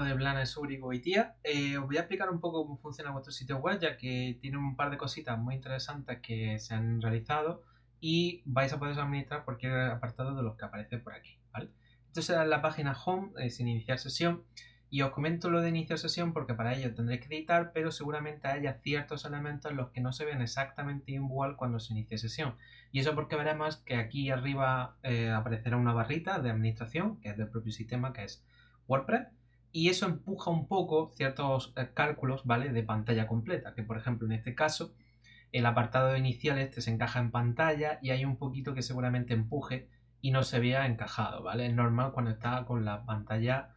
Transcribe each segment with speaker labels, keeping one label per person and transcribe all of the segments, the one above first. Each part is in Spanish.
Speaker 1: De Blanes, Úrico y Tía. Os voy a explicar un poco cómo funciona vuestro sitio web, ya que tiene un par de cositas muy interesantes que se han realizado y vais a poder administrar cualquier apartado de los que aparece por aquí, ¿vale? Esto será la página home, sin iniciar sesión, y os comento lo de iniciar sesión porque para ello tendréis que editar, pero seguramente haya ciertos elementos en los que no se ven exactamente igual cuando se inicie sesión. Y eso porque veremos que aquí arriba aparecerá una barrita de administración, que es del propio sistema, que es WordPress, y eso empuja un poco ciertos cálculos, ¿vale? De pantalla completa, que por ejemplo en este caso el apartado inicial este se encaja en pantalla y hay un poquito que seguramente empuje y no se vea encajado, ¿vale? Es normal cuando está con la pantalla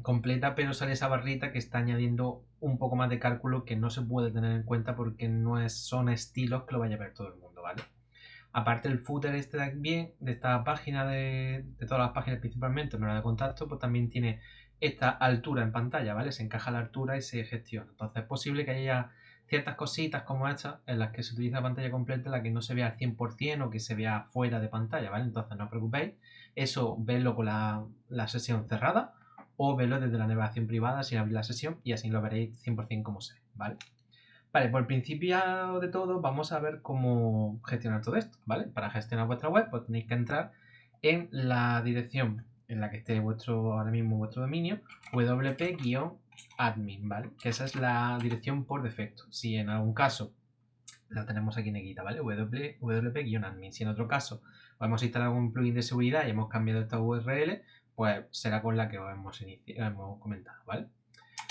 Speaker 1: completa, pero sale esa barrita que está añadiendo un poco más de cálculo que no se puede tener en cuenta porque son estilos que lo vaya a ver todo el mundo, ¿vale? Aparte el footer este también, de esta página, de todas las páginas principalmente, pero la de contacto, pues también tiene esta altura en pantalla, ¿vale? Se encaja la altura y se gestiona. Entonces es posible que haya ciertas cositas como estas en las que se utiliza la pantalla completa, en la que no se vea al 100% o que se vea fuera de pantalla, ¿vale? Entonces no os preocupéis, eso vedlo con la sesión cerrada o vedlo desde la navegación privada sin abrir la sesión y así lo veréis 100% como se ve, ¿vale? Vale, por el principio de todo vamos a ver cómo gestionar todo esto, ¿vale? Para gestionar vuestra web, pues tenéis que entrar en la dirección en la que esté ahora mismo vuestro dominio, wp-admin, ¿vale? Que esa es la dirección por defecto. Si en algún caso la tenemos aquí negrita, ¿vale? wp-admin. Si en otro caso hemos instalado algún plugin de seguridad y hemos cambiado esta URL, pues será con la que os hemos comentado, ¿vale?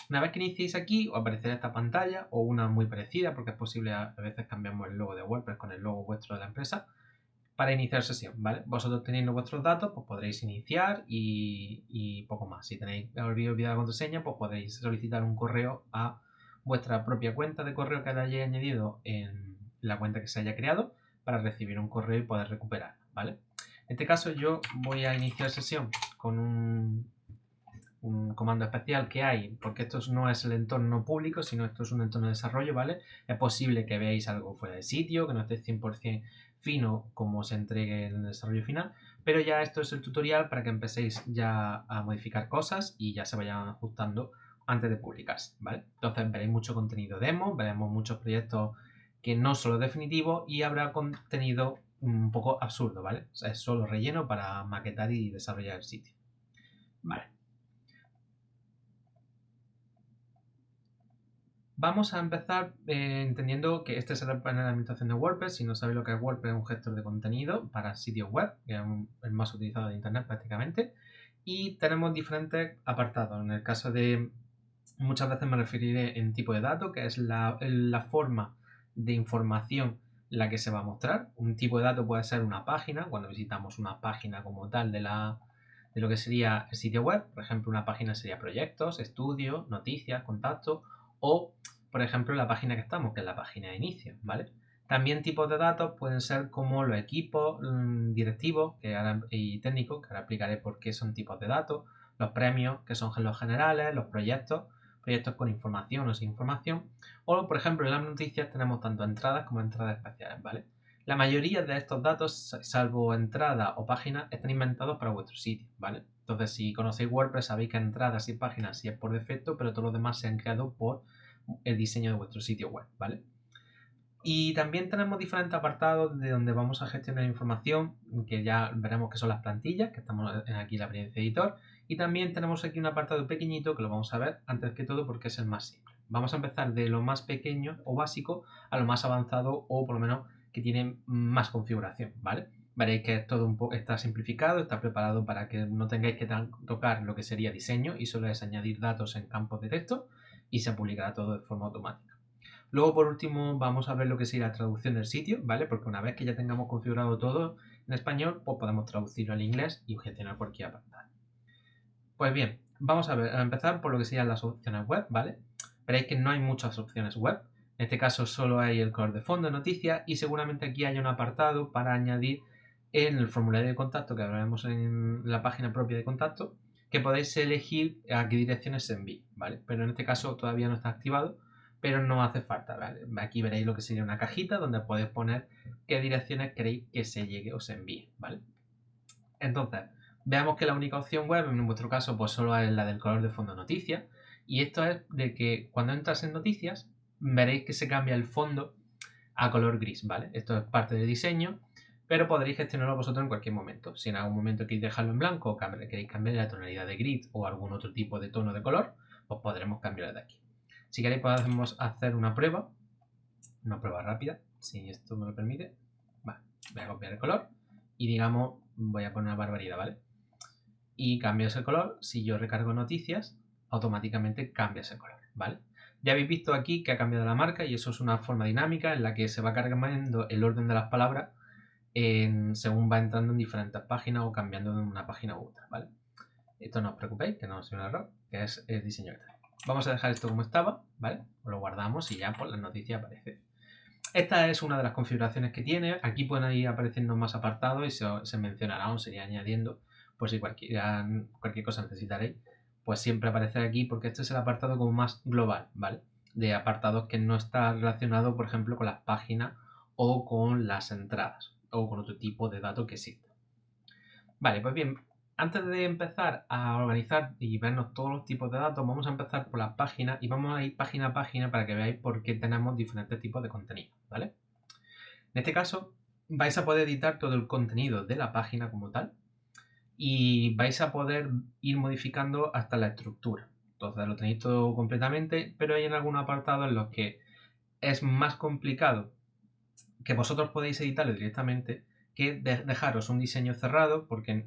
Speaker 1: Una vez que iniciéis aquí, os aparecerá esta pantalla o una muy parecida, porque es posible a veces cambiamos el logo de WordPress con el logo vuestro de la empresa, para iniciar sesión, ¿vale? Vosotros teniendo vuestros datos, pues podréis iniciar y poco más. Si tenéis olvidado la contraseña, pues podéis solicitar un correo a vuestra propia cuenta de correo que hayáis añadido en la cuenta que se haya creado para recibir un correo y poder recuperar, ¿vale? En este caso yo voy a iniciar sesión con un comando especial que hay, porque esto no es el entorno público, sino esto es un entorno de desarrollo, ¿vale? Es posible que veáis algo fuera de sitio, que no esté 100% fino como se entregue en el desarrollo final, pero ya esto es el tutorial para que empecéis ya a modificar cosas y ya se vayan ajustando antes de publicarse, ¿vale? Entonces veréis mucho contenido demo, veremos muchos proyectos que no son los definitivos y habrá contenido un poco absurdo, ¿vale? O sea, es solo relleno para maquetar y desarrollar el sitio. Vale. Vamos a empezar entendiendo que este es el panel de administración de WordPress. Si no sabéis lo que es WordPress, es un gestor de contenido para sitios web, que es el más utilizado de Internet prácticamente. Y tenemos diferentes apartados. En el caso de, muchas veces me referiré en tipo de dato, que es la forma de información la que se va a mostrar. Un tipo de dato puede ser una página, cuando visitamos una página como tal de lo que sería el sitio web. Por ejemplo, una página sería proyectos, estudios, noticias, contactos o, por ejemplo, la página que estamos, que es la página de inicio, ¿vale? También tipos de datos pueden ser como los equipos directivos y técnicos, que ahora explicaré por qué son tipos de datos, los premios, que son los generales, los proyectos con información o sin información, o por ejemplo en las noticias tenemos tanto entradas como entradas especiales, ¿vale? La mayoría de estos datos, salvo entradas o páginas, están inventados para vuestro sitio, ¿vale? Entonces, si conocéis WordPress, sabéis que entradas y páginas sí es por defecto, pero todos los demás se han creado por el diseño de vuestro sitio web, ¿vale? Y también tenemos diferentes apartados de donde vamos a gestionar información, que ya veremos que son las plantillas, que estamos aquí en la experiencia editor. Y también tenemos aquí un apartado pequeñito que lo vamos a ver antes que todo porque es el más simple. Vamos a empezar de lo más pequeño o básico a lo más avanzado o por lo menos que tiene más configuración, ¿vale? Veréis que todo está simplificado, está preparado para que no tengáis que tocar lo que sería diseño y solo es añadir datos en campos de texto y se publicará todo de forma automática. Luego, por último, vamos a ver lo que sería la traducción del sitio, ¿vale? Porque una vez que ya tengamos configurado todo en español, pues podemos traducirlo al inglés y gestionar cualquier apartado. Pues bien, vamos a empezar por lo que serían las opciones web, ¿vale? Veréis que no hay muchas opciones web. En este caso solo hay el color de fondo de noticias y seguramente aquí hay un apartado para añadir en el formulario de contacto que hablaremos en la página propia de contacto, que podéis elegir a qué direcciones se envíe, ¿vale? Pero en este caso todavía no está activado, pero no hace falta, ¿vale? Aquí veréis lo que sería una cajita donde podéis poner qué direcciones queréis que se llegue o se envíe, ¿vale? Entonces, Veamos que la única opción web, en vuestro caso, pues solo es la del color de fondo noticias. Y esto es de que cuando entras en noticias, veréis que se cambia el fondo a color gris, ¿vale? Esto es parte del diseño, pero podréis gestionarlo vosotros en cualquier momento. Si en algún momento queréis dejarlo en blanco o queréis cambiar la tonalidad de gris o algún otro tipo de tono de color, pues podremos cambiarlo de aquí. Si queréis podemos hacer una prueba rápida, si esto me lo permite. Vale, voy a copiar el color y digamos, voy a poner una barbaridad, ¿vale? Y cambio ese color. Si yo recargo noticias, automáticamente cambia ese color, ¿vale? Ya habéis visto aquí que ha cambiado la marca y eso es una forma dinámica en la que se va cargando el orden de las palabras según va entrando en diferentes páginas o cambiando de una página u otra, ¿vale? Esto no os preocupéis, que no es un error, que es el diseño que tenemos. Vamos a dejar esto como estaba, ¿vale? Lo guardamos y ya pues la noticia aparece. Esta es una de las configuraciones que tiene. Aquí pueden ir apareciendo más apartados y se mencionará o se irá añadiendo por si cualquier cosa necesitaréis. Pues siempre aparecerá aquí porque este es el apartado como más global, ¿vale? De apartados que no está relacionado, por ejemplo, con las páginas o con las entradas o con otro tipo de datos que exista. Vale, pues bien, antes de empezar a organizar y vernos todos los tipos de datos, vamos a empezar por las páginas y vamos a ir página a página para que veáis por qué tenemos diferentes tipos de contenido, ¿vale? En este caso, vais a poder editar todo el contenido de la página como tal y vais a poder ir modificando hasta la estructura. Entonces lo tenéis todo completamente, pero hay en algunos apartados en los que es más complicado que vosotros podéis editarlo directamente que dejaros un diseño cerrado porque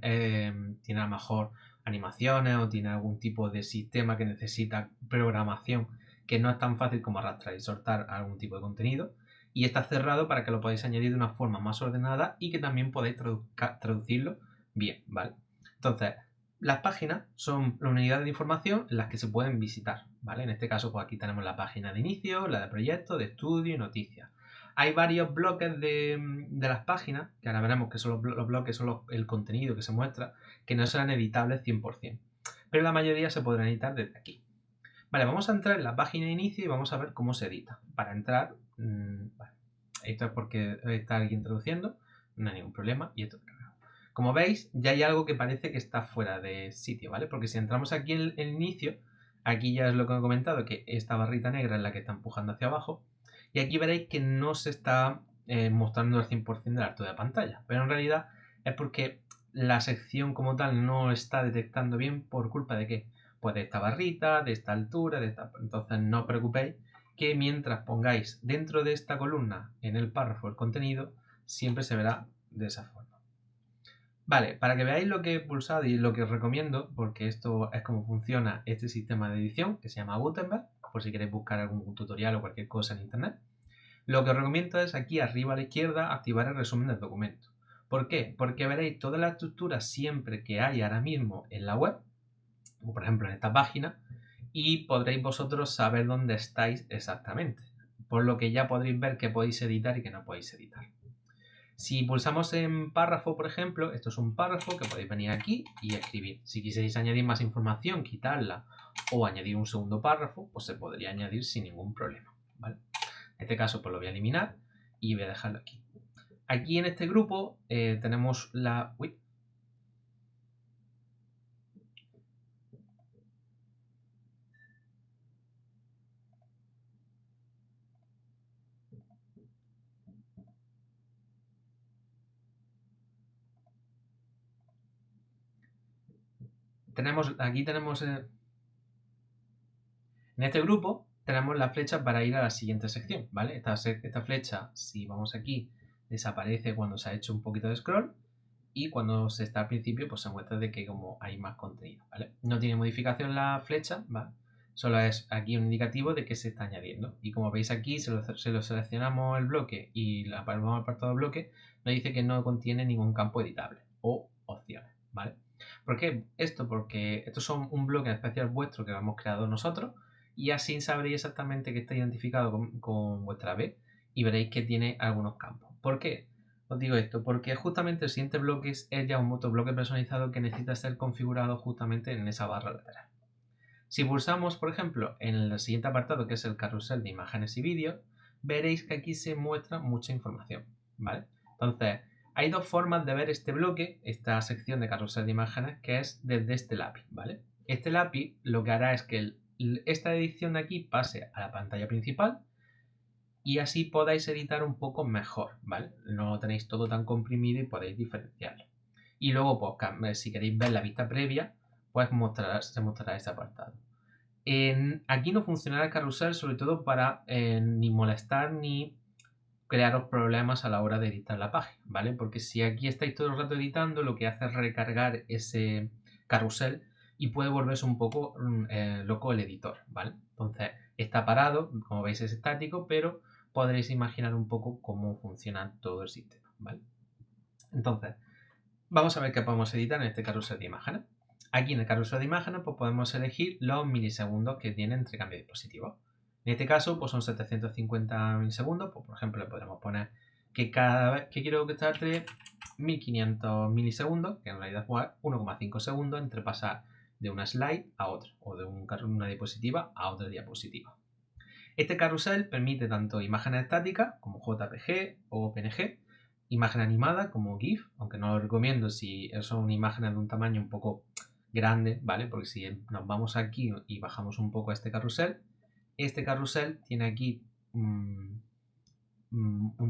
Speaker 1: tiene a lo mejor animaciones o tiene algún tipo de sistema que necesita programación que no es tan fácil como arrastrar y soltar algún tipo de contenido y está cerrado para que lo podáis añadir de una forma más ordenada y que también podáis traducirlo bien, ¿vale? Entonces, las páginas son la unidad de información en las que se pueden visitar, ¿vale? En este caso, pues aquí tenemos la página de inicio, la de proyecto, de estudio y noticias. Hay varios bloques de las páginas, que ahora veremos que son los bloques, son el contenido que se muestra, que no serán editables 100%, pero la mayoría se podrán editar desde aquí. Vale, vamos a entrar en la página de inicio y vamos a ver cómo se edita. Para entrar, vale, esto es porque está alguien traduciendo, no hay ningún problema, y esto como veis, ya hay algo que parece que está fuera de sitio, ¿vale? Porque si entramos aquí en el inicio, aquí ya es lo que he comentado, que esta barrita negra es la que está empujando hacia abajo, y aquí veréis que no se está mostrando el 100% del alto de la pantalla, pero en realidad es porque la sección como tal no está detectando bien por culpa de qué, pues de esta barrita, de esta altura, entonces no os preocupéis que mientras pongáis dentro de esta columna en el párrafo el contenido, siempre se verá de esa forma. Vale, para que veáis lo que he pulsado y lo que os recomiendo, porque esto es como funciona este sistema de edición que se llama Gutenberg, por si queréis buscar algún tutorial o cualquier cosa en internet. Lo que os recomiendo es aquí arriba a la izquierda activar el resumen del documento. ¿Por qué? Porque veréis toda la estructura siempre que hay ahora mismo en la web, como por ejemplo en esta página, y podréis vosotros saber dónde estáis exactamente. Por lo que ya podréis ver qué podéis editar y qué no podéis editar. Si pulsamos en párrafo, por ejemplo, esto es un párrafo que podéis venir aquí y escribir. Si quisierais añadir más información, quitarla o añadir un segundo párrafo, pues se podría añadir sin ningún problema, ¿vale? En este caso, pues lo voy a eliminar y voy a dejarlo aquí. Aquí en este grupo tenemos la... Uy. Aquí tenemos... en este grupo tenemos la flecha para ir a la siguiente sección, ¿vale? Esta flecha, si vamos aquí, desaparece cuando se ha hecho un poquito de scroll. Y cuando se está al principio, pues se muestra de que como hay más contenido, ¿vale? No tiene modificación la flecha, ¿vale? Solo es aquí un indicativo de que se está añadiendo. Y como veis aquí, se lo seleccionamos el bloque y vamos al apartado bloque, nos dice que no contiene ningún campo editable o opciones, ¿vale? ¿Por qué esto? Porque estos son un bloque especial vuestro que hemos creado nosotros y así sabréis exactamente que está identificado con vuestra B y veréis que tiene algunos campos. ¿Por qué? Os digo esto porque justamente el siguiente bloque es ya un motobloque personalizado que necesita ser configurado justamente en esa barra lateral. Si pulsamos, por ejemplo, en el siguiente apartado que es el carrusel de imágenes y vídeos, veréis que aquí se muestra mucha información, ¿vale? Entonces, Hay dos formas de ver este bloque, esta sección de carrusel de imágenes, que es desde este lápiz, ¿vale? Este lápiz lo que hará es que esta edición de aquí pase a la pantalla principal y así podáis editar un poco mejor, ¿vale? No lo tenéis todo tan comprimido y podéis diferenciarlo. Y luego, pues, si queréis ver la vista previa, pues se mostrará este apartado. Aquí no funcionará el carrusel, sobre todo para ni molestar ni crearos problemas a la hora de editar la página, ¿vale? Porque si aquí estáis todo el rato editando, lo que hace es recargar ese carrusel y puede volverse un poco loco el editor, ¿vale? Entonces está parado, como veis es estático, pero podréis imaginar un poco cómo funciona todo el sistema, ¿vale? Entonces, vamos a ver qué podemos editar en este carrusel de imágenes. Aquí en el carrusel de imágenes pues podemos elegir los milisegundos que tiene entre cambio de dispositivo. En este caso pues son 750 milisegundos, pues por ejemplo le podremos poner que cada vez que quiero que tarde 1500 milisegundos, que en realidad es 1,5 segundos entre pasar de una slide a otra o de una diapositiva a otra diapositiva. Este carrusel permite tanto imágenes estáticas como JPG o PNG, imagen animada como GIF, aunque no lo recomiendo si son imágenes de un tamaño un poco grande, ¿vale? Porque si nos vamos aquí y bajamos un poco este carrusel tiene aquí un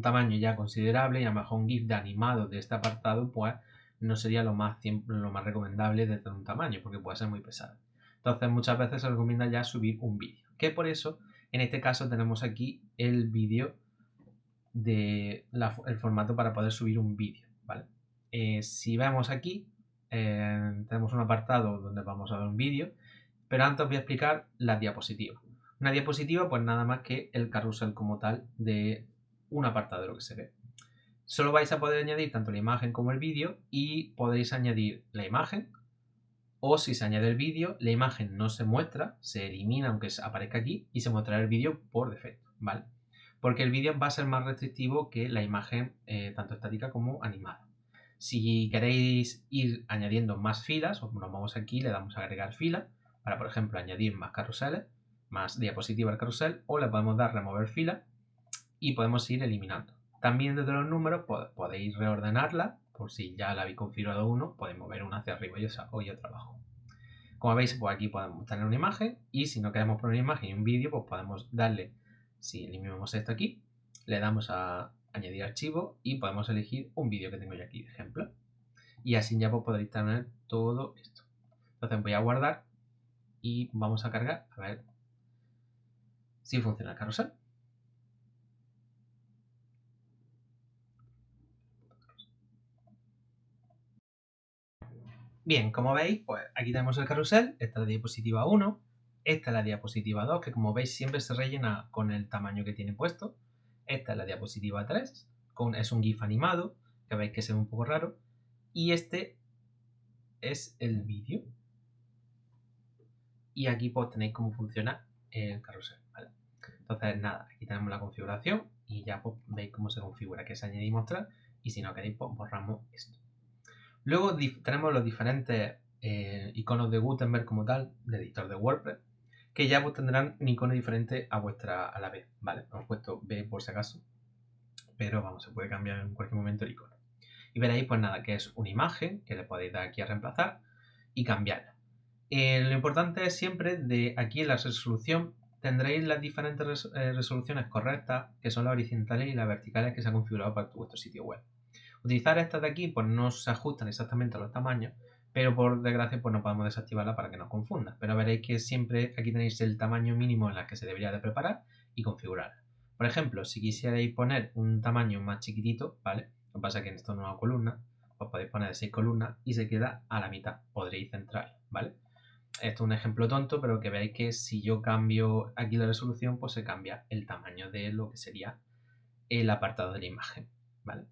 Speaker 1: tamaño ya considerable y a lo mejor un GIF de animado de este apartado pues no sería lo más recomendable de un tamaño porque puede ser muy pesado. Entonces muchas veces se recomienda ya subir un vídeo, que por eso en este caso tenemos aquí el vídeo el formato para poder subir un vídeo, ¿vale? Si vemos aquí, tenemos un apartado donde vamos a ver un vídeo, pero antes os voy a explicar las diapositivas. Una diapositiva, pues nada más que el carrusel como tal de un apartado de lo que se ve. Solo vais a poder añadir tanto la imagen como el vídeo y podréis añadir la imagen o si se añade el vídeo, la imagen no se muestra, se elimina aunque aparezca aquí y se mostrará el vídeo por defecto, ¿vale? Porque el vídeo va a ser más restrictivo que la imagen tanto estática como animada. Si queréis ir añadiendo más filas, nos vamos aquí, le damos a agregar fila para, por ejemplo, añadir más carruseles, más diapositivas al carrusel, o le podemos dar remover fila y podemos ir eliminando. También desde los números podéis reordenarla, por si ya la habéis configurado uno, podéis mover una hacia arriba y otra abajo. Como veis, pues aquí podemos tener una imagen y si no queremos poner una imagen y un vídeo, pues podemos darle, si eliminamos esto aquí, le damos a añadir archivo y podemos elegir un vídeo que tengo yo aquí de ejemplo. Y así ya pues podréis tener todo esto. Entonces voy a guardar y vamos a cargar a ver si funciona el carrusel. Bien, como veis, pues aquí tenemos el carrusel, esta es la diapositiva 1, esta es la diapositiva 2, que como veis siempre se rellena con el tamaño que tiene puesto. Esta es la diapositiva 3, es un GIF animado, que veis que se ve un poco raro. Y este es el vídeo. Y aquí pues tenéis cómo funciona el carrusel, ¿vale? Entonces nada, aquí tenemos la configuración y ya pues veis cómo se configura, que es añadir y mostrar, y si no queréis pues borramos esto. Luego tenemos los diferentes iconos de Gutenberg como tal, de editor de WordPress, que ya pues tendrán un icono diferente a la vez, ¿vale? Hemos puesto B por si acaso, pero vamos, se puede cambiar en cualquier momento el icono. Y veréis pues nada, que es una imagen que le podéis dar aquí a reemplazar y cambiarla. Lo importante es siempre de aquí en la resolución tendréis las diferentes resoluciones correctas, que son las horizontales y las verticales que se han configurado para vuestro sitio web. Utilizar estas de aquí pues no se ajustan exactamente a los tamaños, pero por desgracia pues no podemos desactivarla para que no confunda. Pero veréis que siempre aquí tenéis el tamaño mínimo en el que se debería de preparar y configurar. Por ejemplo, si quisierais poner un tamaño más chiquitito, ¿vale? Lo que pasa es que en esta nueva columna, pues podéis poner 6 columnas y se queda a la mitad. Podréis centrar, ¿vale? Esto es un ejemplo tonto, pero que veáis que si yo cambio aquí la resolución, pues se cambia el tamaño de lo que sería el apartado de la imagen, ¿vale?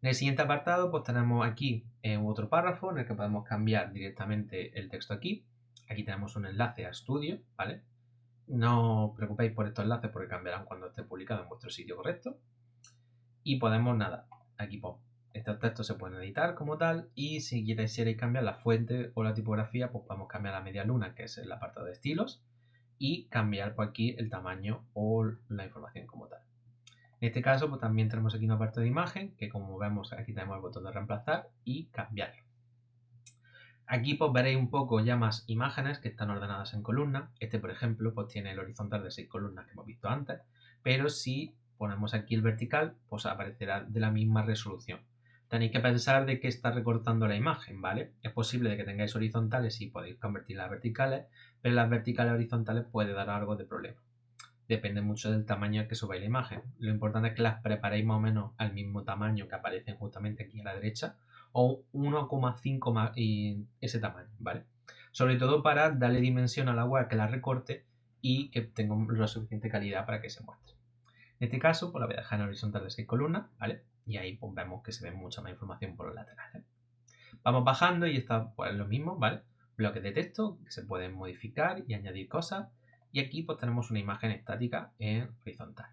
Speaker 1: En el siguiente apartado pues tenemos aquí otro párrafo en el que podemos cambiar directamente el texto aquí. Aquí tenemos un enlace a Studio, ¿vale? No os preocupéis por estos enlaces porque cambiarán cuando esté publicado en vuestro sitio correcto. Y podemos, nada, aquí pues, estos textos se pueden editar como tal y si quisierais cambiar la fuente o la tipografía pues podemos cambiar la media luna que es el apartado de estilos y cambiar por aquí el tamaño o la información como tal. En este caso, pues también tenemos aquí una parte de imagen, que como vemos aquí tenemos el botón de reemplazar y cambiar. Aquí pues veréis un poco ya más imágenes que están ordenadas en columnas. Este, por ejemplo, pues tiene el horizontal de 6 columnas que hemos visto antes, pero si ponemos aquí el vertical, pues aparecerá de la misma resolución. Tenéis que pensar de que está recortando la imagen, ¿vale? Es posible de que tengáis horizontales y podéis convertirlas a verticales, pero las verticales horizontales puede dar algo de problema. Depende mucho del tamaño que subáis la imagen. Lo importante es que las preparéis más o menos al mismo tamaño que aparecen justamente aquí a la derecha, o 1,5 más y ese tamaño, ¿vale? Sobre todo para darle dimensión a la web, que la recorte y que tenga la suficiente calidad para que se muestre. En este caso, pues la voy a dejar en horizontal de 6 columnas, ¿vale? Y ahí pues vemos que se ve mucha más información por los laterales. Vamos bajando y está pues lo mismo, ¿vale? Bloques de texto que se pueden modificar y añadir cosas. Y aquí pues tenemos una imagen estática en horizontal.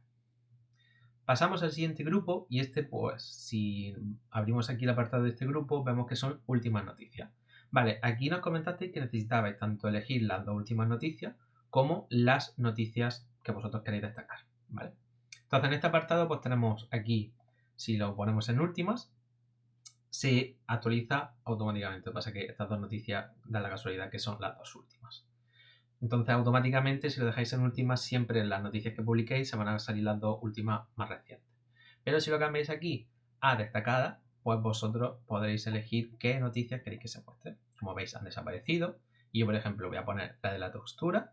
Speaker 1: Pasamos al siguiente grupo y este pues si abrimos aquí el apartado de este grupo vemos que son últimas noticias. Vale, aquí nos comentasteis que necesitabais tanto elegir las dos últimas noticias como las noticias que vosotros queréis destacar, ¿vale? Entonces en este apartado pues tenemos aquí, si lo ponemos en últimas, se actualiza automáticamente. Lo que pasa es que estas dos noticias dan la casualidad que son las dos últimas. Entonces automáticamente si lo dejáis en últimas siempre en las noticias que publiquéis se van a salir las dos últimas más recientes. Pero si lo cambiáis aquí a destacada, pues vosotros podréis elegir qué noticias queréis que se muestren. Como veis han desaparecido y yo por ejemplo voy a poner la de la textura,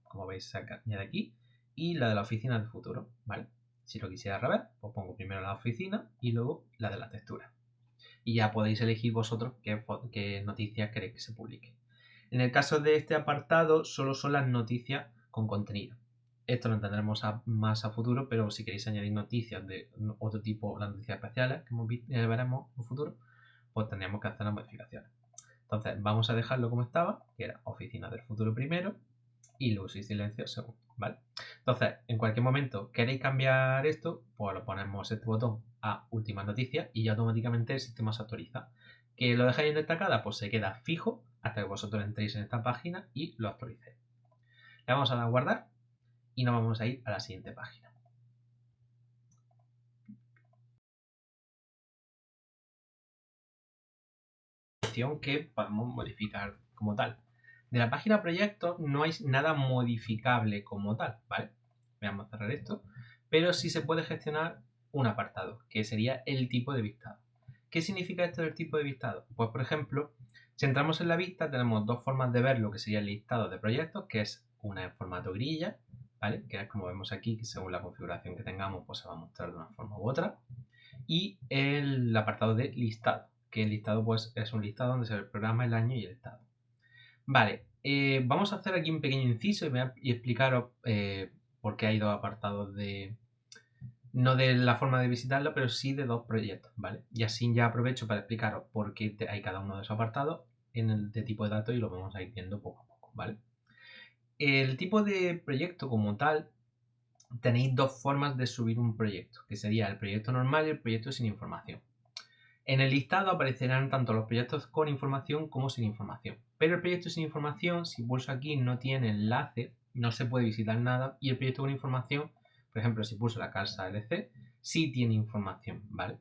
Speaker 1: como veis se añade aquí, y la de la oficina del futuro, ¿vale? Si lo quisiera al revés, pues pongo primero la oficina y luego la de la textura. Y ya podéis elegir vosotros qué noticias queréis que se publique. En el caso de este apartado, solo son las noticias con contenido. Esto lo tendremos más a futuro, pero si queréis añadir noticias de otro tipo, las noticias especiales, que veremos en el futuro, pues tendríamos que hacer las modificaciones. Entonces, vamos a dejarlo como estaba, que era oficina del futuro primero y luz y silencio segundo, ¿vale? Entonces, en cualquier momento queréis cambiar esto, pues lo ponemos este botón a última noticia y ya automáticamente el sistema se actualiza. Que lo dejáis en destacada, pues se queda fijo hasta que vosotros entréis en esta página y lo actualicéis. Le vamos a dar a guardar y nos vamos a ir a la siguiente página. Que podemos modificar como tal. De la página proyectos no hay nada modificable como tal, ¿vale? Vamos a cerrar esto, pero sí se puede gestionar un apartado, que sería el tipo de listado. ¿Qué significa esto del tipo de listado? Pues por ejemplo, si entramos en la vista tenemos dos formas de ver lo que sería el listado de proyectos, que es una en formato grilla, ¿vale? Que es como vemos aquí, que según la configuración que tengamos, pues se va a mostrar de una forma u otra. Y el apartado de listado, que el listado pues es un listado donde se ve el programa, el año y el estado. Vale, vamos a hacer aquí un pequeño inciso y explicaros por qué hay dos apartados de... No de la forma de visitarlo, pero sí de dos proyectos, ¿vale? Y así ya aprovecho para explicaros por qué hay cada uno de esos apartados en el de tipo de datos y lo vamos a ir viendo poco a poco, ¿vale? El tipo de proyecto como tal, tenéis dos formas de subir un proyecto, que sería el proyecto normal y el proyecto sin información. En el listado aparecerán tanto los proyectos con información como sin información. Pero el proyecto sin información, si pulso aquí, no tiene enlace, no se puede visitar nada. Y el proyecto con información, por ejemplo, si pulso la casa LC, sí tiene información, ¿vale?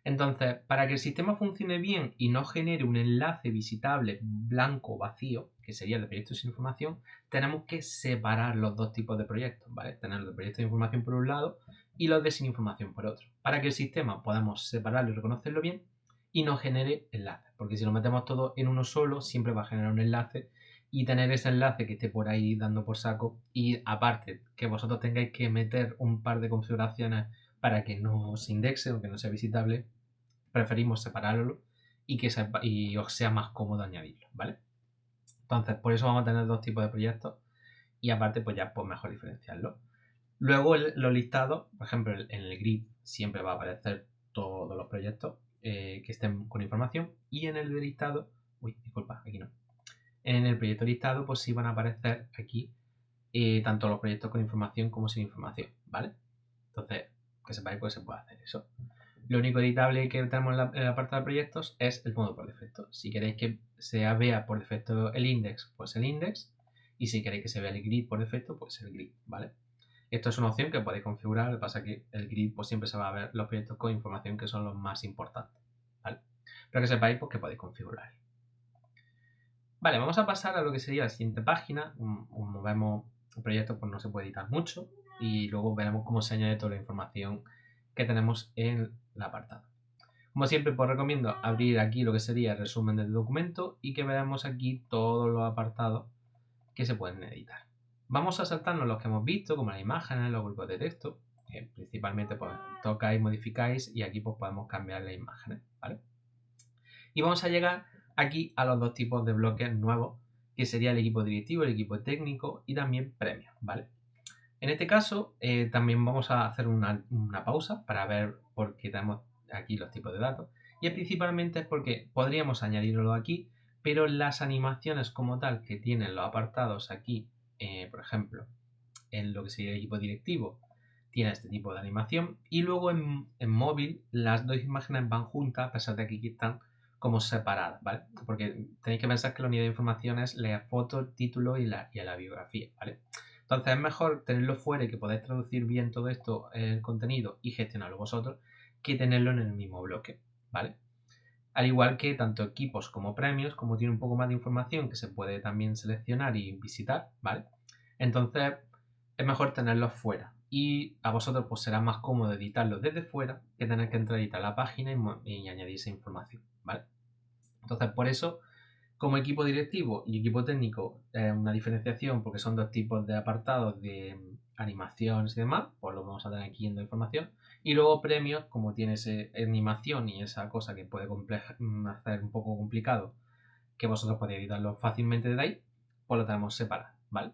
Speaker 1: Entonces, para que el sistema funcione bien y no genere un enlace visitable blanco vacío, que sería el de proyectos sin información, tenemos que separar los dos tipos de proyectos, ¿vale? Tener los de proyectos de información por un lado y los de sin información por otro, para que el sistema podamos separarlo y reconocerlo bien y no genere enlaces, porque si lo metemos todo en uno solo, siempre va a generar un enlace y tener ese enlace que esté por ahí dando por saco y aparte que vosotros tengáis que meter un par de configuraciones para que no se indexe o que no sea visitable, preferimos separarlo y que os sea más cómodo añadirlo, ¿vale? Entonces, por eso vamos a tener dos tipos de proyectos y aparte, pues ya pues mejor diferenciarlo. Luego los listados, por ejemplo, en el grid siempre va a aparecer todos los proyectos que estén con información y en el de listado, disculpa, aquí no. En el proyecto listado, pues sí van a aparecer aquí tanto los proyectos con información como sin información, ¿vale? Entonces, que sepáis que se puede hacer eso. Lo único editable que tenemos en la parte de proyectos es el modo por defecto. Si queréis que se vea por defecto el index, pues el index. Y si queréis que se vea el grid por defecto, pues el grid, ¿vale? Esto es una opción que podéis configurar, lo que pasa es que el grid pues, siempre se va a ver los proyectos con información que son los más importantes, ¿vale? Pero que sepáis pues, que podéis configurar. Vale, vamos a pasar a lo que sería la siguiente página. Como vemos, el proyecto pues, no se puede editar mucho y luego veremos cómo se añade toda la información que tenemos en el apartado. Como siempre, pues recomiendo abrir aquí lo que sería el resumen del documento y que veamos aquí todos los apartados que se pueden editar. Vamos a saltarnos los que hemos visto, como las imágenes, los grupos de texto, que principalmente pues, tocáis, modificáis y aquí pues, podemos cambiar las imágenes, ¿vale? Y vamos a llegar aquí a los dos tipos de bloques nuevos, que sería el equipo directivo, el equipo técnico y también premios, ¿vale? En este caso, también vamos a hacer una pausa para ver por qué tenemos aquí los tipos de datos. Y principalmente es porque podríamos añadirlo aquí, pero las animaciones como tal que tienen los apartados aquí, por ejemplo, en lo que sería el equipo directivo, tiene este tipo de animación. Y luego en móvil, las dos imágenes van juntas, a pesar de que aquí están como separadas, ¿vale? Porque tenéis que pensar que la unidad de información es la foto, el título y la biografía, ¿vale? Entonces es mejor tenerlo fuera y que podáis traducir bien todo esto, el contenido y gestionarlo vosotros, que tenerlo en el mismo bloque, ¿vale? Al igual que tanto equipos como premios, como tiene un poco más de información que se puede también seleccionar y visitar, ¿vale? Entonces es mejor tenerlos fuera. Y a vosotros pues será más cómodo editarlos desde fuera que tener que entrar a editar la página y añadir esa información, ¿vale? Entonces por eso, como equipo directivo y equipo técnico, una diferenciación porque son dos tipos de apartados de animaciones y demás, pues lo vamos a tener aquí en la información. Y luego premios, como tiene esa animación y esa cosa que puede hacer un poco complicado, que vosotros podéis editarlo fácilmente de ahí, pues lo tenemos separado, ¿vale?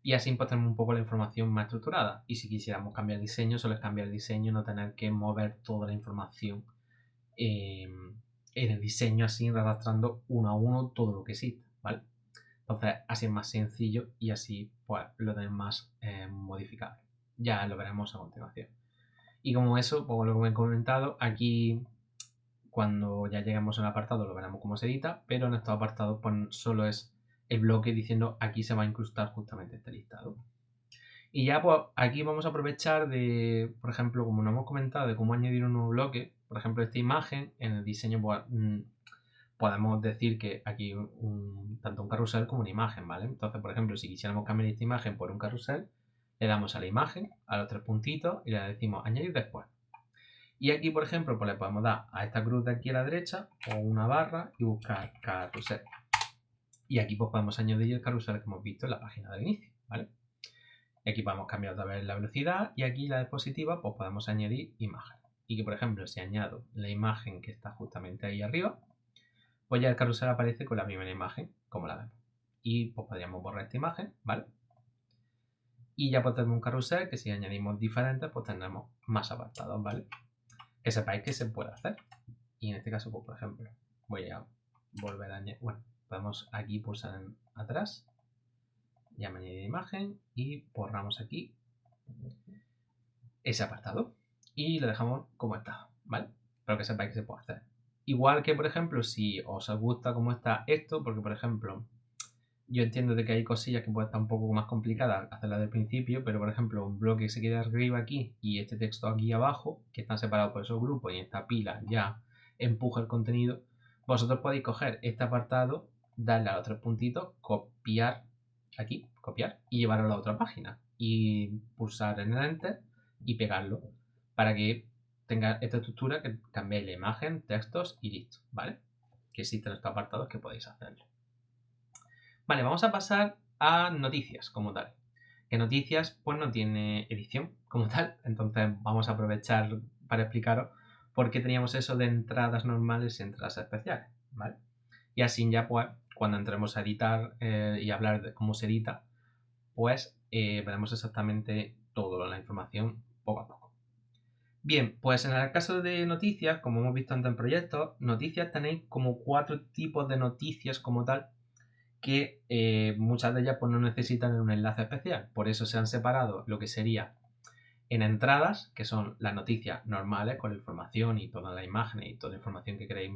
Speaker 1: Y así pues tenemos un poco la información más estructurada. Y si quisiéramos cambiar diseño, solo es cambiar el diseño, no tener que mover toda la información en el diseño, así arrastrando uno a uno todo lo que existe, ¿vale? Entonces así es más sencillo y así pues lo tenemos más modificable. Ya lo veremos a continuación. Y como eso, pues lo que me he comentado, aquí cuando ya lleguemos al apartado lo veremos cómo se edita, pero en estos apartados pues solo es el bloque diciendo aquí se va a incrustar justamente este listado. Y ya pues aquí vamos a aprovechar de, por ejemplo, como nos hemos comentado, de cómo añadir un nuevo bloque. Por ejemplo, esta imagen en el diseño pues, podemos decir que aquí tanto un carrusel como una imagen, ¿vale? Entonces, por ejemplo, si quisiéramos cambiar esta imagen por un carrusel, le damos a la imagen, a los tres puntitos y le decimos añadir después. Y aquí, por ejemplo, pues le podemos dar a esta cruz de aquí a la derecha o una barra y buscar carrusel. Y aquí pues podemos añadir el carrusel que hemos visto en la página del inicio, ¿vale? Y aquí podemos cambiar otra vez la velocidad y aquí la diapositiva pues podemos añadir imagen. Y que por ejemplo si añado la imagen que está justamente ahí arriba, pues ya el carrusel aparece con la primera imagen como la vemos. Y pues podríamos borrar esta imagen, ¿vale? Y ya pues tenemos un carrusel que si añadimos diferentes pues tendremos más apartados, ¿vale? Que sepáis que se puede hacer. Y en este caso pues por ejemplo voy a volver a añadir, bueno, podemos aquí pulsar en atrás. Ya me añadí imagen y borramos aquí ese apartado y lo dejamos como está, ¿vale? Pero que sepáis que se puede hacer. Igual que, por ejemplo, si os gusta cómo está esto, porque, por ejemplo, yo entiendo de que hay cosillas que pueden estar un poco más complicadas hacerlas del principio, pero, por ejemplo, un bloque que se queda arriba aquí y este texto aquí abajo, que están separados por esos grupos y esta pila ya empuja el contenido, vosotros podéis coger este apartado, darle a los tres puntitos, copiar aquí, copiar y llevarlo a la otra página y pulsar en el enter y pegarlo para que tenga esta estructura que cambiéis la imagen, textos y listo, ¿vale? Que existen estos apartados que podéis hacerlo. Vale, vamos a pasar a noticias como tal. Que noticias pues no tiene edición como tal, entonces vamos a aprovechar para explicaros por qué teníamos eso de entradas normales y entradas especiales, ¿vale? Y así ya pues cuando entremos a editar y hablar de cómo se edita, pues veremos exactamente toda la información poco a poco. Bien, pues en el caso de noticias, como hemos visto antes en proyectos, noticias tenéis como 4 tipos de noticias como tal que muchas de ellas pues no necesitan un enlace especial. Por eso se han separado lo que sería en entradas, que son las noticias normales con la información y toda la imagen y toda la información que queréis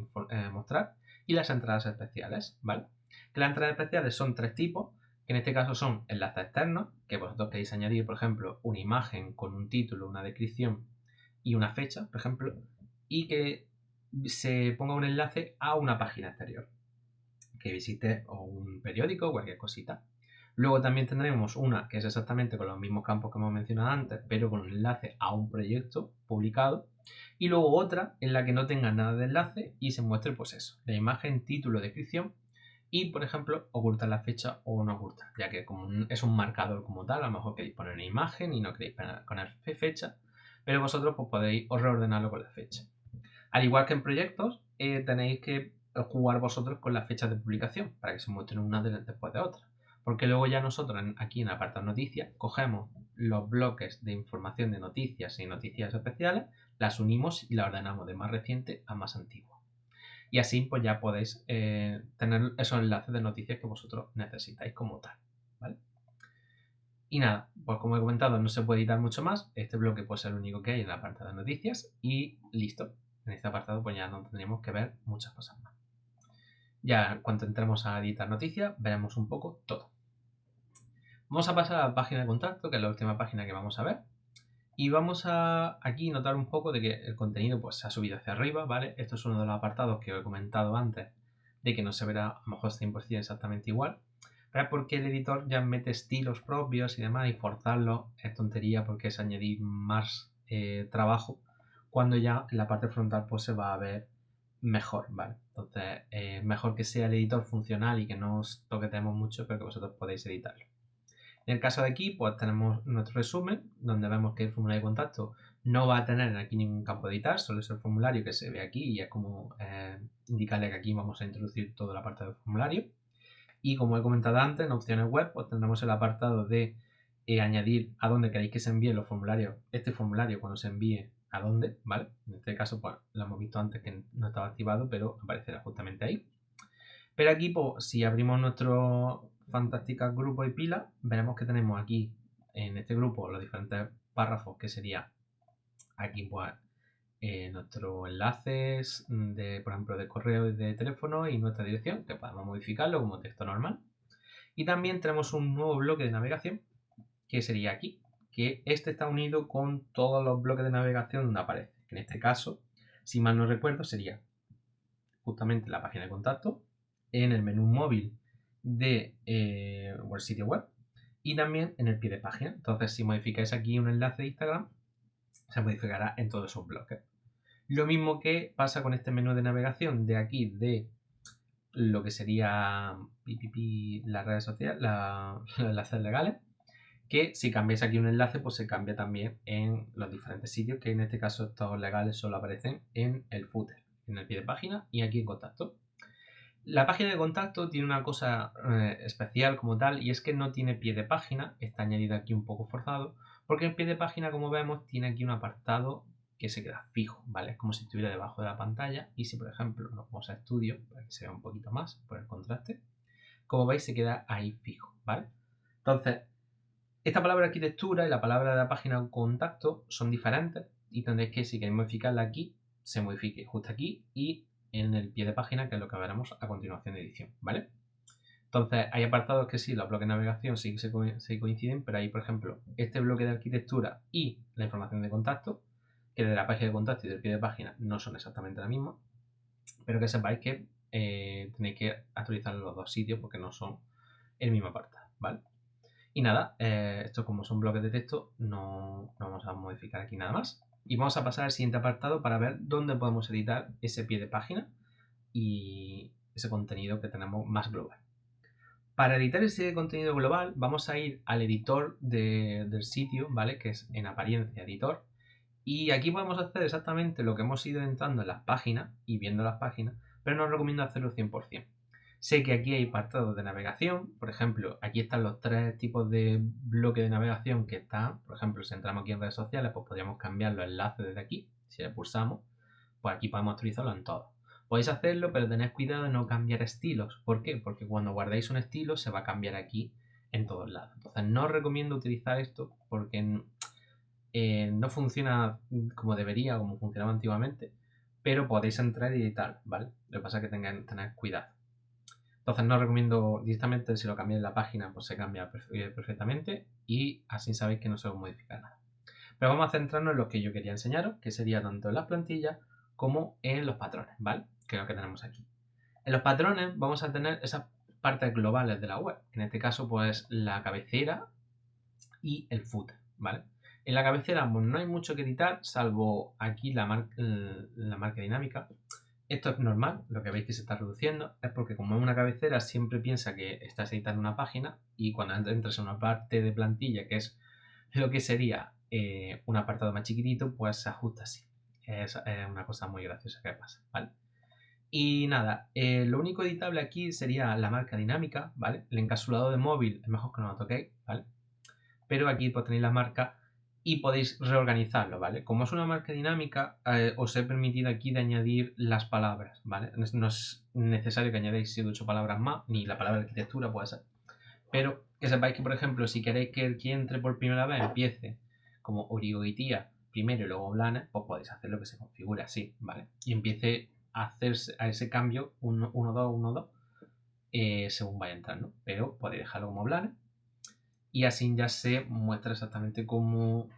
Speaker 1: mostrar, y las entradas especiales, ¿vale? Que las entradas especiales son 3 tipos, que en este caso son enlaces externos, que vosotros queréis añadir, por ejemplo, una imagen con un título, una descripción y una fecha, por ejemplo, y que se ponga un enlace a una página exterior, que visite o un periódico o cualquier cosita. Luego también tendremos una que es exactamente con los mismos campos que hemos mencionado antes, pero con un enlace a un proyecto publicado. Y luego otra en la que no tenga nada de enlace y se muestre pues eso, la imagen, título, descripción y, por ejemplo, ocultar la fecha o no ocultar, ya que como es un marcador como tal, a lo mejor queréis poner una imagen y no queréis poner fecha, pero vosotros pues, podéis reordenarlo con la fecha. Al igual que en proyectos, tenéis que jugar vosotros con las fechas de publicación para que se muestren una después de otra. Porque luego ya nosotros aquí en apartado noticias cogemos los bloques de información de noticias y noticias especiales, las unimos y las ordenamos de más reciente a más antiguo. Y así pues ya podéis tener esos enlaces de noticias que vosotros necesitáis como tal, ¿vale? Y nada, pues como he comentado, no se puede editar mucho más. Este bloque puede ser el único que hay en la parte de noticias y listo. En este apartado pues ya no tendríamos que ver muchas cosas más. Ya cuando entremos a editar noticias veremos un poco todo. Vamos a pasar a la página de contacto, que es la última página que vamos a ver. Y vamos a aquí notar un poco de que el contenido pues se ha subido hacia arriba, ¿vale? Esto es uno de los apartados que os he comentado antes, de que no se verá a lo mejor 100% exactamente igual. Pero es porque el editor ya mete estilos propios y demás, y forzarlo es tontería porque es añadir más trabajo cuando ya en la parte frontal pues se va a ver mejor, ¿vale? Entonces es mejor que sea el editor funcional y que no os toquetemos mucho, pero que vosotros podéis editarlo. En el caso de aquí, pues tenemos nuestro resumen, donde vemos que el formulario de contacto no va a tener aquí ningún campo de editar, solo es el formulario que se ve aquí y es como indicarle que aquí vamos a introducir toda la parte del formulario. Y como he comentado antes, en opciones web, pues tendremos el apartado de añadir a dónde queréis que se envíen los formularios, este formulario cuando se envíe a dónde, ¿vale? En este caso, pues lo hemos visto antes que no estaba activado, pero aparecerá justamente ahí. Pero aquí, pues, si abrimos nuestro fantástica grupo y pila, veremos que tenemos aquí en este grupo los diferentes párrafos que sería aquí pues nuestros enlaces de, por ejemplo, de correo y de teléfono y nuestra dirección, que podemos modificarlo como texto normal. Y también tenemos un nuevo bloque de navegación que sería aquí, que este está unido con todos los bloques de navegación donde aparece. En este caso, si mal no recuerdo, sería justamente la página de contacto, en el menú móvil de el sitio web y también en el pie de página. Entonces, si modificáis aquí un enlace de Instagram, se modificará en todos esos bloques. Lo mismo que pasa con este menú de navegación de aquí de lo que sería las redes sociales, los enlaces legales, que si cambiáis aquí un enlace, pues se cambia también en los diferentes sitios, que en este caso estos legales solo aparecen en el footer, en el pie de página y aquí en contacto. La página de contacto tiene una cosa especial como tal y es que no tiene pie de página, está añadido aquí un poco forzado, porque el pie de página, como vemos, tiene aquí un apartado que se queda fijo, ¿vale? Es como si estuviera debajo de la pantalla y si, por ejemplo, nos vamos a estudio, para que se vea un poquito más por el contraste, como veis se queda ahí fijo, ¿vale? Entonces, esta palabra arquitectura y la palabra de la página contacto son diferentes y tendréis que, si queréis modificarla aquí, se modifique justo aquí y en el pie de página, que es lo que veremos a continuación de edición, ¿vale? Entonces, hay apartados que sí, los bloques de navegación sí que se coinciden, pero hay, por ejemplo, este bloque de arquitectura y la información de contacto, que de la página de contacto y del pie de página no son exactamente la misma, pero que sepáis que tenéis que actualizar los dos sitios porque no son el mismo apartado, ¿vale? Y nada, esto como son bloques de texto, no vamos a modificar aquí nada más. Y vamos a pasar al siguiente apartado para ver dónde podemos editar ese pie de página y ese contenido que tenemos más global. Para editar ese contenido global vamos a ir al editor del sitio, ¿vale? Que es en apariencia editor. Y aquí podemos hacer exactamente lo que hemos ido entrando en las páginas y viendo las páginas, pero no os recomiendo hacerlo 100%. Sé que aquí hay apartados de navegación, por ejemplo, aquí están los tres tipos de bloque de navegación que están, por ejemplo, si entramos aquí en redes sociales, pues podríamos cambiar los enlaces desde aquí, si le pulsamos, pues aquí podemos actualizarlo en todo. Podéis hacerlo, pero tened cuidado de no cambiar estilos. ¿Por qué? Porque cuando guardéis un estilo se va a cambiar aquí en todos lados. Entonces no os recomiendo utilizar esto porque no funciona como debería, como funcionaba antiguamente, pero podéis entrar y editar, ¿vale? Lo que pasa es que tened cuidado. Entonces no recomiendo directamente, si lo cambiáis en la página, pues se cambia perfectamente y así sabéis que no se os modifica nada. Pero vamos a centrarnos en lo que yo quería enseñaros, que sería tanto en las plantillas como en los patrones, ¿vale? Que es lo que tenemos aquí. En los patrones vamos a tener esas partes globales de la web. En este caso, pues la cabecera y el footer, ¿vale? En la cabecera pues, no hay mucho que editar, salvo aquí la marca dinámica. Esto es normal, lo que veis que se está reduciendo es porque como es una cabecera siempre piensa que estás editando una página y cuando entras en una parte de plantilla que es lo que sería un apartado más chiquitito, pues se ajusta así. Es una cosa muy graciosa que pasa, ¿vale? Y nada, lo único editable aquí sería la marca dinámica, ¿vale? El encapsulado de móvil es mejor que no lo toquéis, ¿vale? Pero aquí pues tenéis la marca y podéis reorganizarlo, ¿vale? Como es una marca dinámica, os he permitido aquí de añadir las palabras, ¿vale? No es necesario que añadáis 7 o 8 palabras más, ni la palabra arquitectura puede ser. Pero que sepáis que, por ejemplo, si queréis que el que entre por primera vez empiece como Origoitía primero y luego Blanes, pues podéis hacer lo que se configure así, ¿vale? Y empiece a hacerse a ese cambio 1, 2, 1, 2 según vaya entrando. Pero podéis dejarlo como Blanes y así ya se muestra exactamente cómo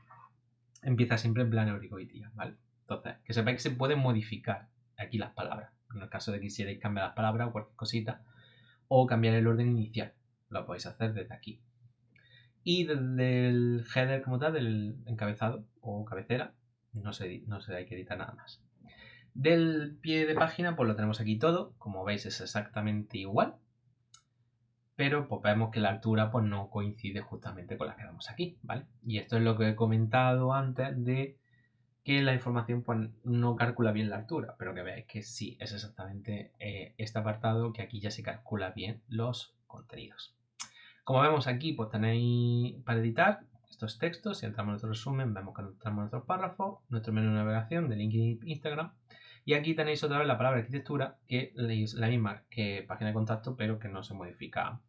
Speaker 1: empieza siempre en plan Origoitía, ¿vale? Entonces, que sepáis que se pueden modificar aquí las palabras. En el caso de que quisierais cambiar las palabras o cualquier cosita, o cambiar el orden inicial. Lo podéis hacer desde aquí. Y desde el header como tal, del encabezado o cabecera, no se hay que editar nada más. Del pie de página, pues lo tenemos aquí todo. Como veis, es exactamente igual. Pero pues vemos que la altura pues no coincide justamente con la que vemos aquí, ¿vale? Y esto es lo que he comentado antes de que la información pues no calcula bien la altura, pero que veáis que sí, es exactamente este apartado que aquí ya se calcula bien los contenidos. Como vemos aquí, pues tenéis para editar estos textos. Si entramos en nuestro resumen, vemos que entramos en nuestros párrafos, nuestro menú de navegación de LinkedIn e Instagram. Y aquí tenéis otra vez la palabra arquitectura, que es la misma que página de contacto, pero que no se modifica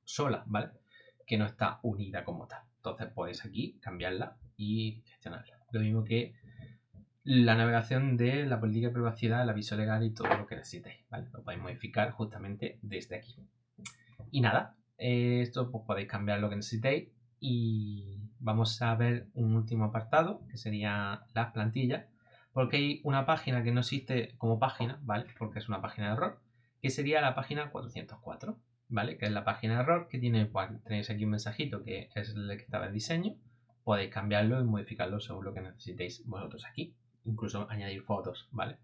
Speaker 1: sola, ¿vale? Que no está unida como tal. Entonces podéis aquí cambiarla y gestionarla. Lo mismo que la navegación de la política de privacidad, el aviso legal y todo lo que necesitéis, ¿vale? Lo podéis modificar justamente desde aquí. Y nada, esto pues podéis cambiar lo que necesitéis y vamos a ver un último apartado que sería las plantillas, porque hay una página que no existe como página, ¿vale? Porque es una página de error, que sería la página 404, ¿vale? Que es la página de error que tiene, pues, tenéis aquí un mensajito que es el que estaba en diseño, podéis cambiarlo y modificarlo según lo que necesitéis vosotros aquí, incluso añadir fotos, ¿vale?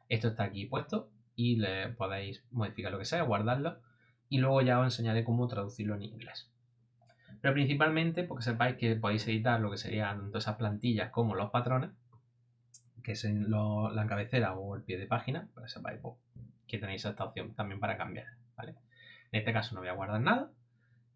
Speaker 1: Esto está aquí puesto y le podéis modificar lo que sea, guardarlo y luego ya os enseñaré cómo traducirlo en inglés. Pero principalmente porque sepáis que podéis editar lo que serían tanto esas plantillas como los patrones, que es en la cabecera o el pie de página, para que sepáis que tenéis esta opción también para cambiar, ¿vale? En este caso no voy a guardar nada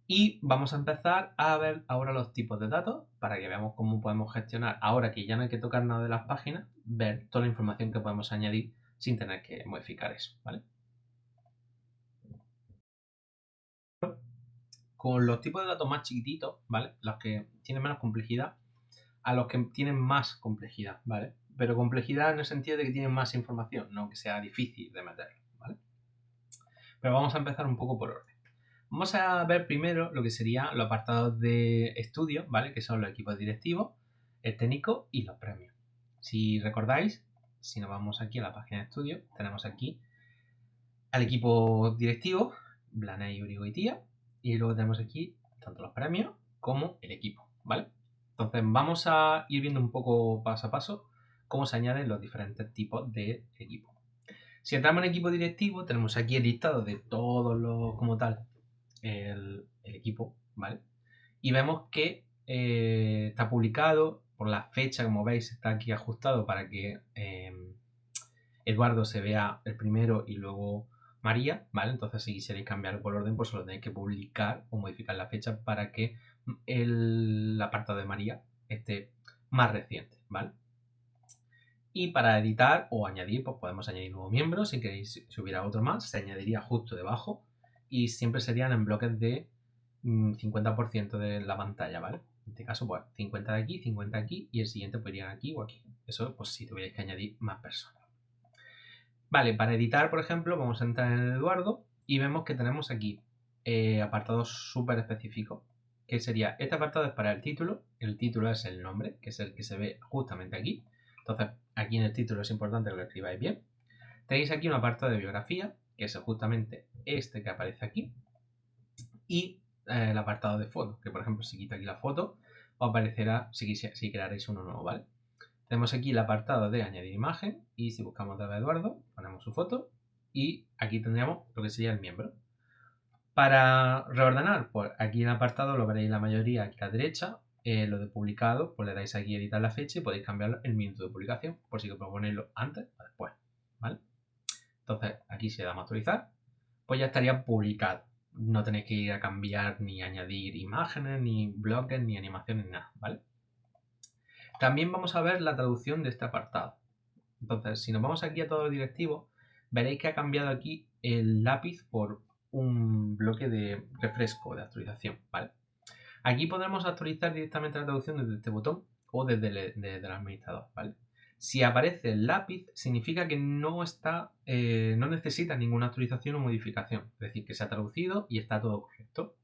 Speaker 1: y vamos a empezar a ver ahora los tipos de datos para que veamos cómo podemos gestionar, ahora que ya no hay que tocar nada de las páginas, ver toda la información que podemos añadir sin tener que modificar eso, ¿vale? Con los tipos de datos más chiquititos, ¿vale? Los que tienen menos complejidad, a los que tienen más complejidad, ¿vale? Pero complejidad en el sentido de que tienen más información, no que sea difícil de meter, ¿vale? Pero vamos a empezar un poco por orden. Vamos a ver primero lo que serían los apartados de estudio, ¿vale? Que son los equipos directivos, el técnico y los premios. Si recordáis, si nos vamos aquí a la página de estudio, tenemos aquí al equipo directivo, Blana y Urigoitía, y luego tenemos aquí tanto los premios como el equipo, ¿vale? Entonces vamos a ir viendo un poco paso a paso cómo se añaden los diferentes tipos de equipo. Si entramos en equipo directivo, tenemos aquí el listado de todos los, como tal, el equipo, ¿vale? Y vemos que está publicado por la fecha, como veis, está aquí ajustado para que Eduardo se vea el primero y luego María, ¿vale? Entonces si quisierais cambiarlo por orden, pues solo tenéis que publicar o modificar la fecha para que el apartado de María esté más reciente, ¿vale? Y para editar o añadir, pues podemos añadir nuevos miembros. Si queréis, si hubiera otro más, se añadiría justo debajo y siempre serían en bloques de 50% de la pantalla, ¿vale? En este caso, pues 50 de aquí, 50 aquí y el siguiente pues irían aquí o aquí. Eso, pues si tuvierais que añadir más personas. Vale, para editar, por ejemplo, vamos a entrar en Eduardo y vemos que tenemos aquí apartados súper específicos, que sería, este apartado es para el título es el nombre, que es el que se ve justamente aquí. Entonces, aquí en el título es importante que lo escribáis bien. Tenéis aquí un apartado de biografía, que es justamente este que aparece aquí, y el apartado de fotos, que por ejemplo si quito aquí la foto, os aparecerá si crearéis uno nuevo, ¿vale? Tenemos aquí el apartado de añadir imagen, y si buscamos otra vez Eduardo, ponemos su foto, y aquí tendríamos lo que sería el miembro. Para reordenar, pues aquí en el apartado lo veréis la mayoría aquí a la derecha. Lo de publicado, pues le dais aquí a editar la fecha y podéis cambiar el minuto de publicación, por si queréis ponerlo antes o después, ¿vale? Entonces aquí si le damos a actualizar, pues ya estaría publicado. No tenéis que ir a cambiar ni añadir imágenes, ni bloques, ni animaciones, ni nada, ¿vale? También vamos a ver la traducción de este apartado. Entonces, si nos vamos aquí a todos los directivos, veréis que ha cambiado aquí el lápiz por un bloque de refresco, de actualización, ¿vale? Aquí podremos actualizar directamente la traducción desde este botón o desde el administrador, ¿vale? Si aparece el lápiz, significa que no necesita ninguna actualización o modificación, es decir, que se ha traducido y está todo correcto.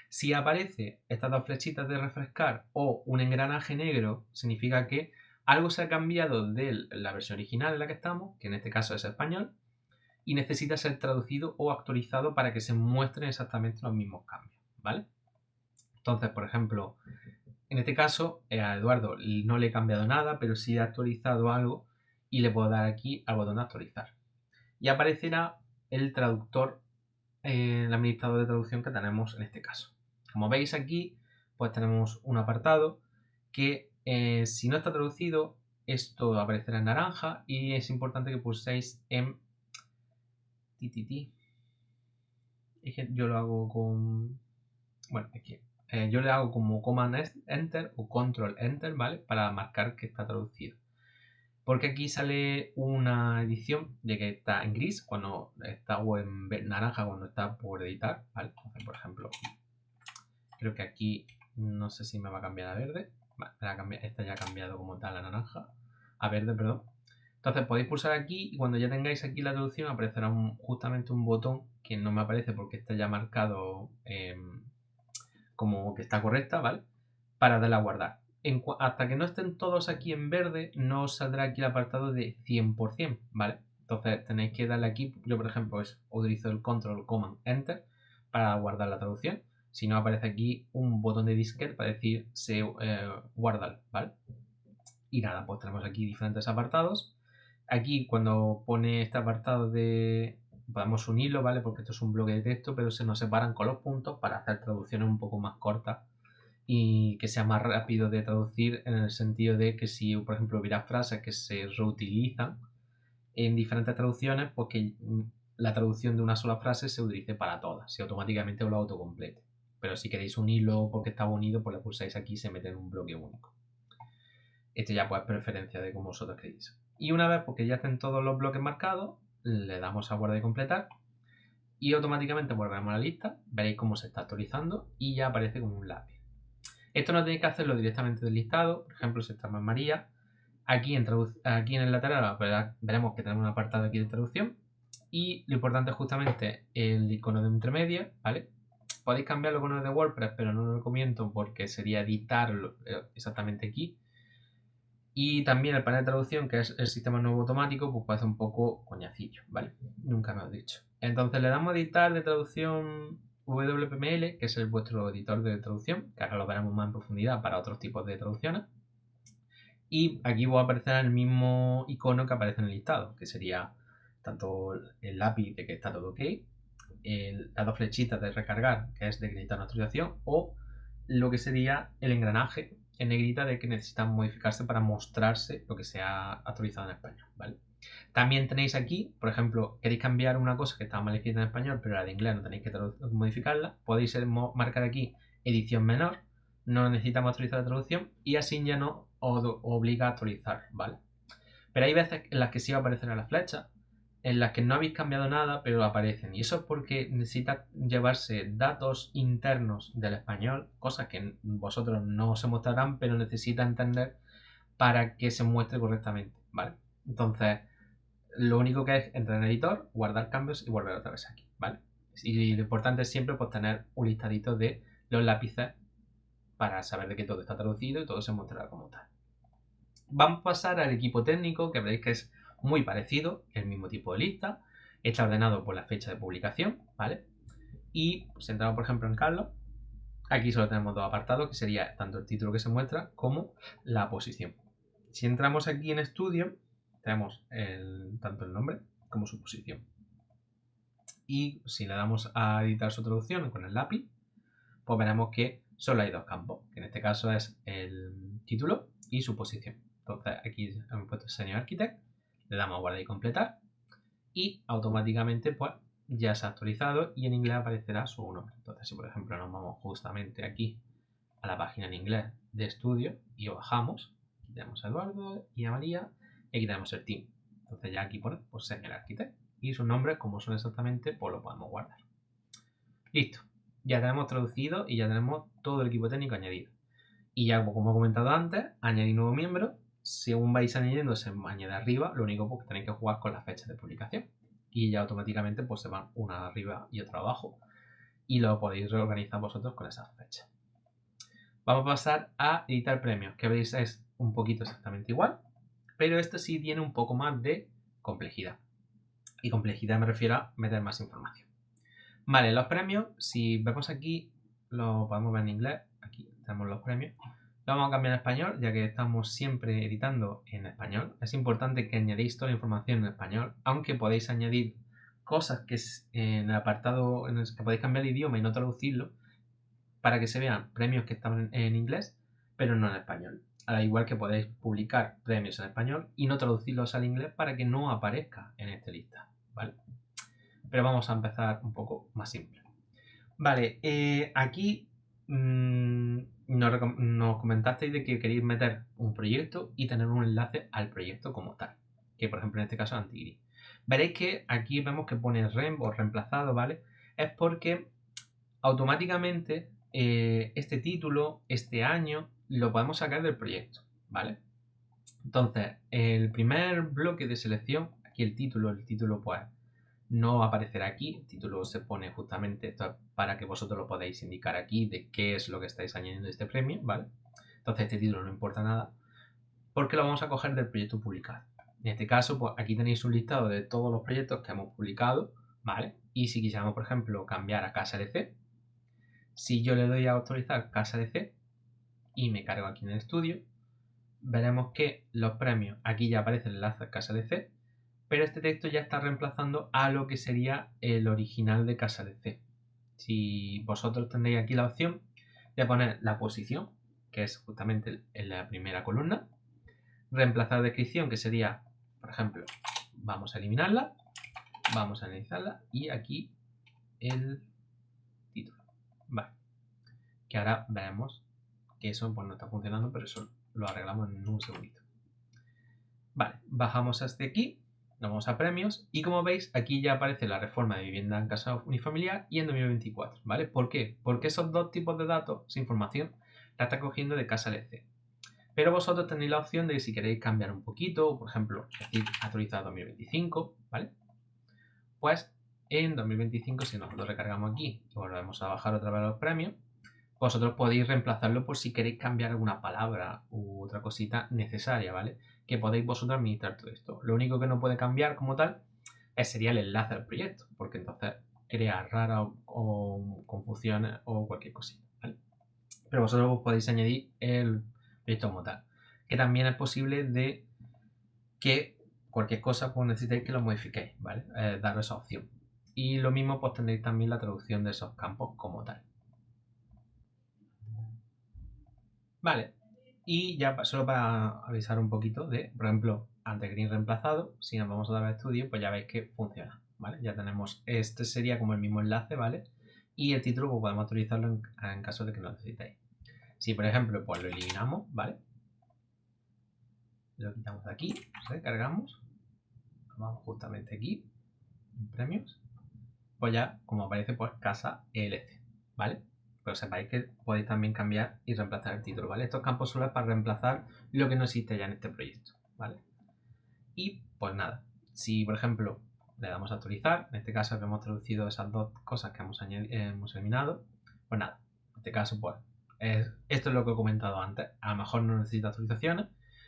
Speaker 1: Si aparece estas dos flechitas de refrescar o un engranaje negro, significa que algo se ha cambiado de la versión original en la que estamos, que en este caso es español, y necesita ser traducido o actualizado para que se muestren exactamente los mismos cambios, ¿vale? Entonces, por ejemplo, en este caso a Eduardo no le he cambiado nada, pero sí he actualizado algo y le puedo dar aquí al botón de actualizar. Y aparecerá el traductor, el administrador de traducción que tenemos en este caso. Como veis aquí, pues tenemos un apartado que si no está traducido, esto aparecerá en naranja y es importante que pulséis en Es que yo lo hago con... Bueno, es que yo le hago como Command Enter o Control Enter, ¿vale? Para marcar que está traducido. Porque aquí sale una edición de que está en gris cuando está, o en naranja cuando está por editar, ¿vale? Entonces, por ejemplo, creo que aquí no sé si me va a cambiar a verde. Vale, esta ya ha cambiado como tal a naranja. A verde, perdón. Entonces podéis pulsar aquí y cuando ya tengáis aquí la traducción aparecerá justamente un botón que no me aparece porque está ya marcado como que está correcta, ¿vale? Para darle a guardar. Hasta que no estén todos aquí en verde, no os saldrá aquí el apartado de 100%, ¿vale? Entonces tenéis que darle aquí, yo por ejemplo utilizo el Control Command Enter para guardar la traducción. Si no, aparece aquí un botón de disquete para decir se guarda, ¿vale? Y nada, pues tenemos aquí diferentes apartados. Aquí cuando pone este apartado podemos unirlo, ¿vale? Porque esto es un bloque de texto, pero se nos separan con los puntos para hacer traducciones un poco más cortas y que sea más rápido de traducir en el sentido de que si, por ejemplo, hubiera frases que se reutilizan en diferentes traducciones, pues que la traducción de una sola frase se utilice para todas, si automáticamente lo autocomplete. Pero si queréis unirlo porque está unido, pues le pulsáis aquí y se mete en un bloque único. Esto ya pues es preferencia de cómo vosotros queréis. Y una vez porque ya estén todos los bloques marcados, le damos a guardar y completar y automáticamente volvemos a la lista, veréis cómo se está actualizando y ya aparece como un lápiz. Esto no tenéis que hacerlo directamente del listado, por ejemplo si estamos en María, aquí en el lateral veremos que tenemos un apartado aquí de traducción y lo importante es justamente el icono de entremedia, ¿vale? Podéis cambiarlo con el de WordPress, pero no lo recomiendo porque sería editarlo exactamente aquí. Y también el panel de traducción, que es el sistema nuevo automático, pues parece un poco coñacillo, ¿vale? Nunca me lo he dicho. Entonces le damos a editar de traducción WPML, que es vuestro editor de traducción, que ahora lo veremos más en profundidad para otros tipos de traducciones. Y aquí va a aparecer el mismo icono que aparece en el listado, que sería tanto el lápiz de que está todo ok, las dos flechitas de recargar, que es de necesitar una actualización, o lo que sería el engranaje en negrita de que necesitan modificarse para mostrarse lo que se ha actualizado en español, ¿vale? También tenéis aquí, por ejemplo, queréis cambiar una cosa que estaba mal escrita en español, pero la de inglés no tenéis que modificarla, podéis marcar aquí edición menor, no necesitamos actualizar la traducción y así ya no os obliga a actualizar, ¿vale? Pero hay veces en las que sí va a aparecer a la flecha, en las que no habéis cambiado nada, pero aparecen. Y eso es porque necesita llevarse datos internos del español, cosas que vosotros no se mostrarán, pero necesita entender para que se muestre correctamente, ¿vale? Entonces, lo único que es entrar en el editor, guardar cambios y volver otra vez aquí, ¿vale? Y lo importante es siempre pues, tener un listadito de los lápices para saber de que todo está traducido y todo se mostrará como tal. Vamos a pasar al equipo técnico, que veréis que es muy parecido, el mismo tipo de lista. Está ordenado por la fecha de publicación, ¿vale? Y si entramos, por ejemplo, en Carlos, aquí solo tenemos dos apartados, que sería tanto el título que se muestra como la posición. Si entramos aquí en estudio, tenemos tanto el nombre como su posición. Y si le damos a editar su traducción con el lápiz, pues veremos que solo hay dos campos, que en este caso es el título y su posición. Entonces aquí hemos puesto Senior Architect, le damos a guardar y completar y automáticamente pues ya se ha actualizado y en inglés aparecerá su nombre. Entonces si por ejemplo nos vamos justamente aquí a la página en inglés de estudio y bajamos, aquí tenemos a Eduardo y a María y aquí tenemos el team. Entonces ya aquí pone pues Senior Architect y sus nombres como son exactamente pues lo podemos guardar. Listo, ya tenemos traducido y ya tenemos todo el equipo técnico añadido. Y ya como he comentado antes, añadir nuevo miembro. Según vais añadiendo se añade arriba, lo único que tenéis que jugar con las fechas de publicación. Y ya automáticamente pues se van una arriba y otra abajo. Y lo podéis reorganizar vosotros con esas fechas. Vamos a pasar a editar premios, que veis es un poquito exactamente igual, pero este sí tiene un poco más de complejidad. Y complejidad me refiero a meter más información. Vale, los premios, si vemos aquí, lo podemos ver en inglés, aquí tenemos los premios. Lo vamos a cambiar a español, ya que estamos siempre editando en español. Es importante que añadáis toda la información en español, aunque podéis añadir cosas que en el apartado en el que podéis cambiar el idioma y no traducirlo, para que se vean premios que están en inglés, pero no en español. Al igual que podéis publicar premios en español y no traducirlos al inglés para que no aparezca en esta lista, ¿vale? Pero vamos a empezar un poco más simple. Vale, aquí nos comentasteis de que queréis meter un proyecto y tener un enlace al proyecto como tal, que por ejemplo en este caso es Antigris. Veréis que aquí vemos que pone rem o reemplazado, ¿vale? Es porque automáticamente este título, este año, lo podemos sacar del proyecto, ¿vale? Entonces, el primer bloque de selección, aquí el título pues no aparecerá aquí, el título se pone justamente esto para que vosotros lo podáis indicar aquí de qué es lo que estáis añadiendo a este premio, ¿vale? Entonces este título no importa nada porque lo vamos a coger del proyecto publicado. En este caso, pues aquí tenéis un listado de todos los proyectos que hemos publicado, ¿vale? Y si quisiéramos, por ejemplo, cambiar a Casa LC, si yo le doy a autorizar Casa LC y me cargo aquí en el estudio, veremos que los premios, aquí ya aparece el enlace a Casa LC, pero este texto ya está reemplazando a lo que sería el original de Casa LC. Si vosotros tendréis aquí la opción de poner la posición, que es justamente en la primera columna, reemplazar descripción, que sería, por ejemplo, vamos a eliminarla, vamos a analizarla y aquí el título. Vale, que ahora veremos que eso pues, no está funcionando, pero eso lo arreglamos en un segundito. Vale, bajamos hasta aquí, nos vamos a premios y como veis aquí ya aparece la reforma de vivienda en casa unifamiliar y en 2024, ¿vale? ¿Por qué? Porque esos dos tipos de datos, esa información, la está cogiendo de Casa LC. Pero vosotros tenéis la opción de si queréis cambiar un poquito, por ejemplo, decir actualizado 2025, ¿vale? Pues en 2025, si nosotros recargamos aquí y volvemos a bajar otra vez los premios, vosotros podéis reemplazarlo por si queréis cambiar alguna palabra u otra cosita necesaria, ¿vale? Que podéis vosotros administrar todo esto. Lo único que no puede cambiar como tal sería el enlace al proyecto, porque entonces crea raras o confusiones o cualquier cosita, ¿vale? Pero vosotros podéis añadir el proyecto como tal. Que también es posible de que cualquier cosa pues necesitéis que lo modifiquéis, ¿vale? Daros esa opción. Y lo mismo pues tendréis también la traducción de esos campos como tal. Vale, y ya solo para avisar un poquito de, por ejemplo, ante green reemplazado, si nos vamos a dar a estudio, pues ya veis que funciona, ¿vale? Ya tenemos, este sería como el mismo enlace, ¿vale? Y el título pues podemos actualizarlo en caso de que lo necesitéis. Si, por ejemplo, pues lo eliminamos, ¿vale? Lo quitamos de aquí, recargamos, vamos justamente aquí, en premios, pues ya, como aparece, pues Casa ELC, ¿vale? Pero sepáis que podéis también cambiar y reemplazar el título, ¿vale? Estos campos son para reemplazar lo que no existe ya en este proyecto, ¿vale? Y pues nada, si por ejemplo le damos a actualizar. En este caso hemos traducido esas dos cosas que hemos eliminado. Pues nada, en este caso pues esto es lo que he comentado antes. A lo mejor no necesita actualizaciones,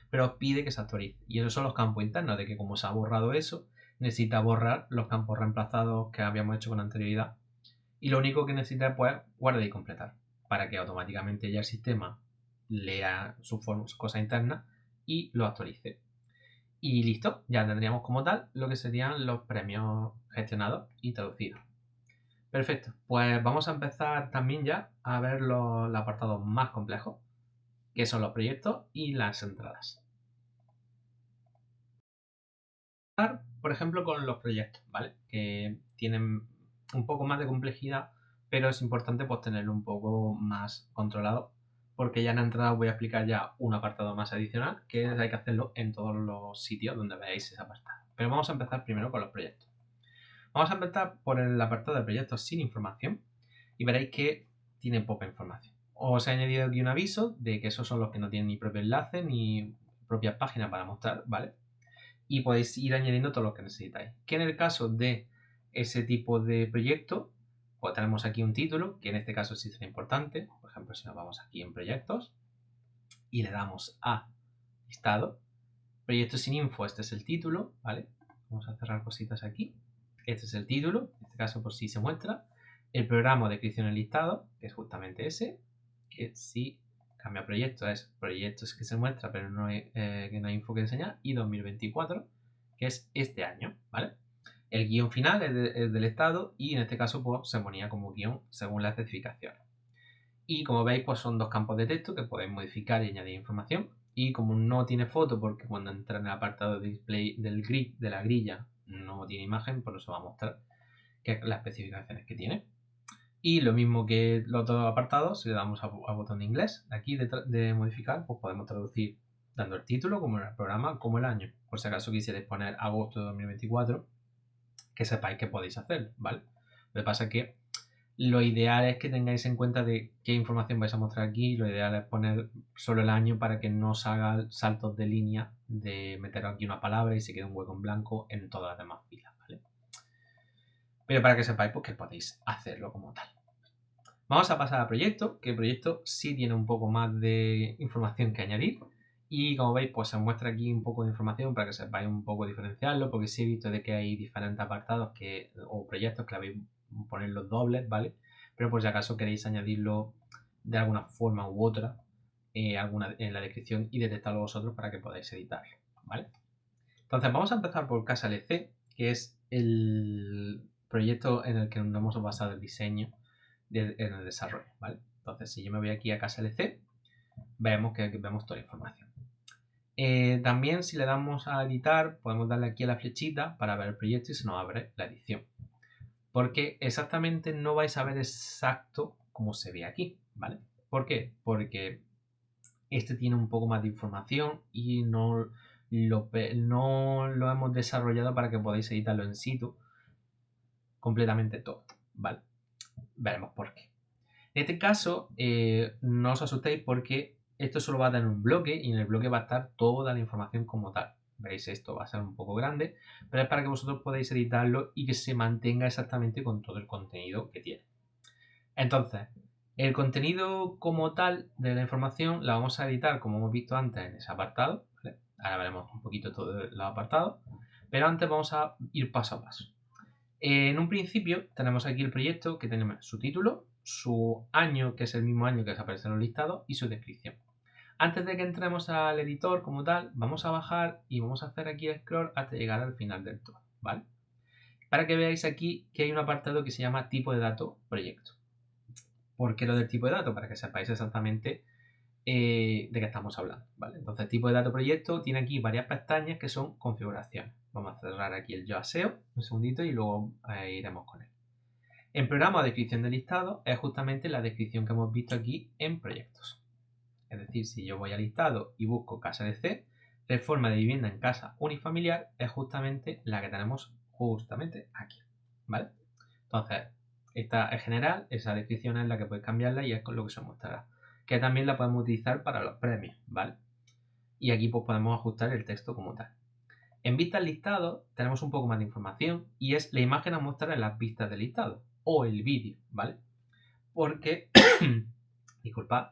Speaker 1: pero os pide que se actualice. Y esos son los campos internos, de que como se ha borrado eso, necesita borrar los campos reemplazados que habíamos hecho con anterioridad. Y lo único que necesita es pues guardar y completar, para que automáticamente ya el sistema lea su cosa interna y lo actualice. Y listo, ya tendríamos como tal lo que serían los premios gestionados y traducidos. Perfecto, pues vamos a empezar también ya a ver los apartados más complejos, que son los proyectos y las entradas. Por ejemplo, con los proyectos, ¿vale? Que tienen un poco más de complejidad, pero es importante pues tenerlo un poco más controlado, porque ya en la entrada os voy a explicar ya un apartado más adicional, que hay que hacerlo en todos los sitios donde veáis ese apartado. Pero vamos a empezar primero con los proyectos. Vamos a empezar por el apartado de proyectos sin información y veréis que tiene poca información. Os he añadido aquí un aviso de que esos son los que no tienen ni propio enlace ni propia página para mostrar, ¿vale? Y podéis ir añadiendo todo lo que necesitáis. Que en el caso de ese tipo de proyecto, pues tenemos aquí un título, que en este caso sí será importante. Por ejemplo, si nos vamos aquí en proyectos y le damos a listado, proyectos sin info, este es el título, ¿vale? Vamos a cerrar cositas aquí. Este es el título, en este caso por si se muestra. El programa de descripción en listado, que es justamente ese, que si cambia proyecto es proyectos que se muestra pero no hay, que no hay info que enseñar, y 2024, que es este año, ¿vale? El guión final es del estado y en este caso pues, se ponía como guión según las especificaciones. Y como veis pues son dos campos de texto que podéis modificar y añadir información. Y como no tiene foto, porque cuando entra en el apartado de display del grid, de la grilla, no tiene imagen, pues os va a mostrar las especificaciones que tiene. Y lo mismo que los otros apartados, si le damos al botón de inglés, aquí de modificar, pues podemos traducir dando el título, como en el programa, como el año. Por si acaso quisierais poner agosto de 2024, que sepáis que podéis hacerlo, ¿vale? Lo que pasa es que lo ideal es que tengáis en cuenta de qué información vais a mostrar aquí. Lo ideal es poner solo el año para que no os haga saltos de línea de meter aquí una palabra y se quede un hueco en blanco en todas las demás filas, ¿vale? Pero para que sepáis pues, que podéis hacerlo como tal. Vamos a pasar al proyecto, que el proyecto sí tiene un poco más de información que añadir. Y como veis, pues se muestra aquí un poco de información para que sepáis un poco diferenciarlo, porque sí he visto de que hay diferentes apartados o proyectos que habéis ponerlos dobles, ¿vale? Pero por si acaso queréis añadirlo de alguna forma u otra en la descripción y detectarlo vosotros para que podáis editarlo, ¿vale? Entonces vamos a empezar por CasaLC, que es el proyecto en el que nos hemos basado el diseño en el desarrollo, ¿vale? Entonces si yo me voy aquí a CasaLC, vemos que vemos toda la información. También si le damos a editar, podemos darle aquí a la flechita para ver el proyecto y se nos abre la edición. Porque exactamente no vais a ver exacto como se ve aquí, ¿vale? ¿Por qué? Porque este tiene un poco más de información y no lo hemos desarrollado para que podáis editarlo en situ completamente todo, ¿vale? Veremos por qué. En este caso, no os asustéis porque esto solo va a tener un bloque y en el bloque va a estar toda la información como tal. Veis, esto va a ser un poco grande, pero es para que vosotros podáis editarlo y que se mantenga exactamente con todo el contenido que tiene. Entonces, el contenido como tal de la información la vamos a editar como hemos visto antes en ese apartado, ¿vale? Ahora veremos un poquito todos los apartados, pero antes vamos a ir paso a paso. En un principio tenemos aquí el proyecto que tenemos su título, su año, que es el mismo año que aparece en los listados, y su descripción. Antes de que entremos al editor como tal, vamos a bajar y vamos a hacer aquí el scroll hasta llegar al final del todo, ¿vale? Para que veáis aquí que hay un apartado que se llama tipo de dato proyecto. ¿Por qué lo del tipo de dato? Para que sepáis exactamente de qué estamos hablando, ¿vale? Entonces, tipo de dato proyecto tiene aquí varias pestañas que son configuraciones. Vamos a cerrar aquí el YoASEO un segundito y luego iremos con él. En programa o descripción de listado es justamente la descripción que hemos visto aquí en proyectos. Es decir, si yo voy a listado y busco casa de C, reforma de vivienda en casa unifamiliar es justamente la que tenemos justamente aquí, ¿vale? Entonces, esta es general, esa descripción es la que podéis cambiarla y es con lo que se mostrará. Que también la podemos utilizar para los premios, ¿vale? Y aquí pues podemos ajustar el texto como tal. En vistas listado tenemos un poco más de información y es la imagen a mostrar en las vistas del listado o el vídeo, ¿vale? Porque, disculpad,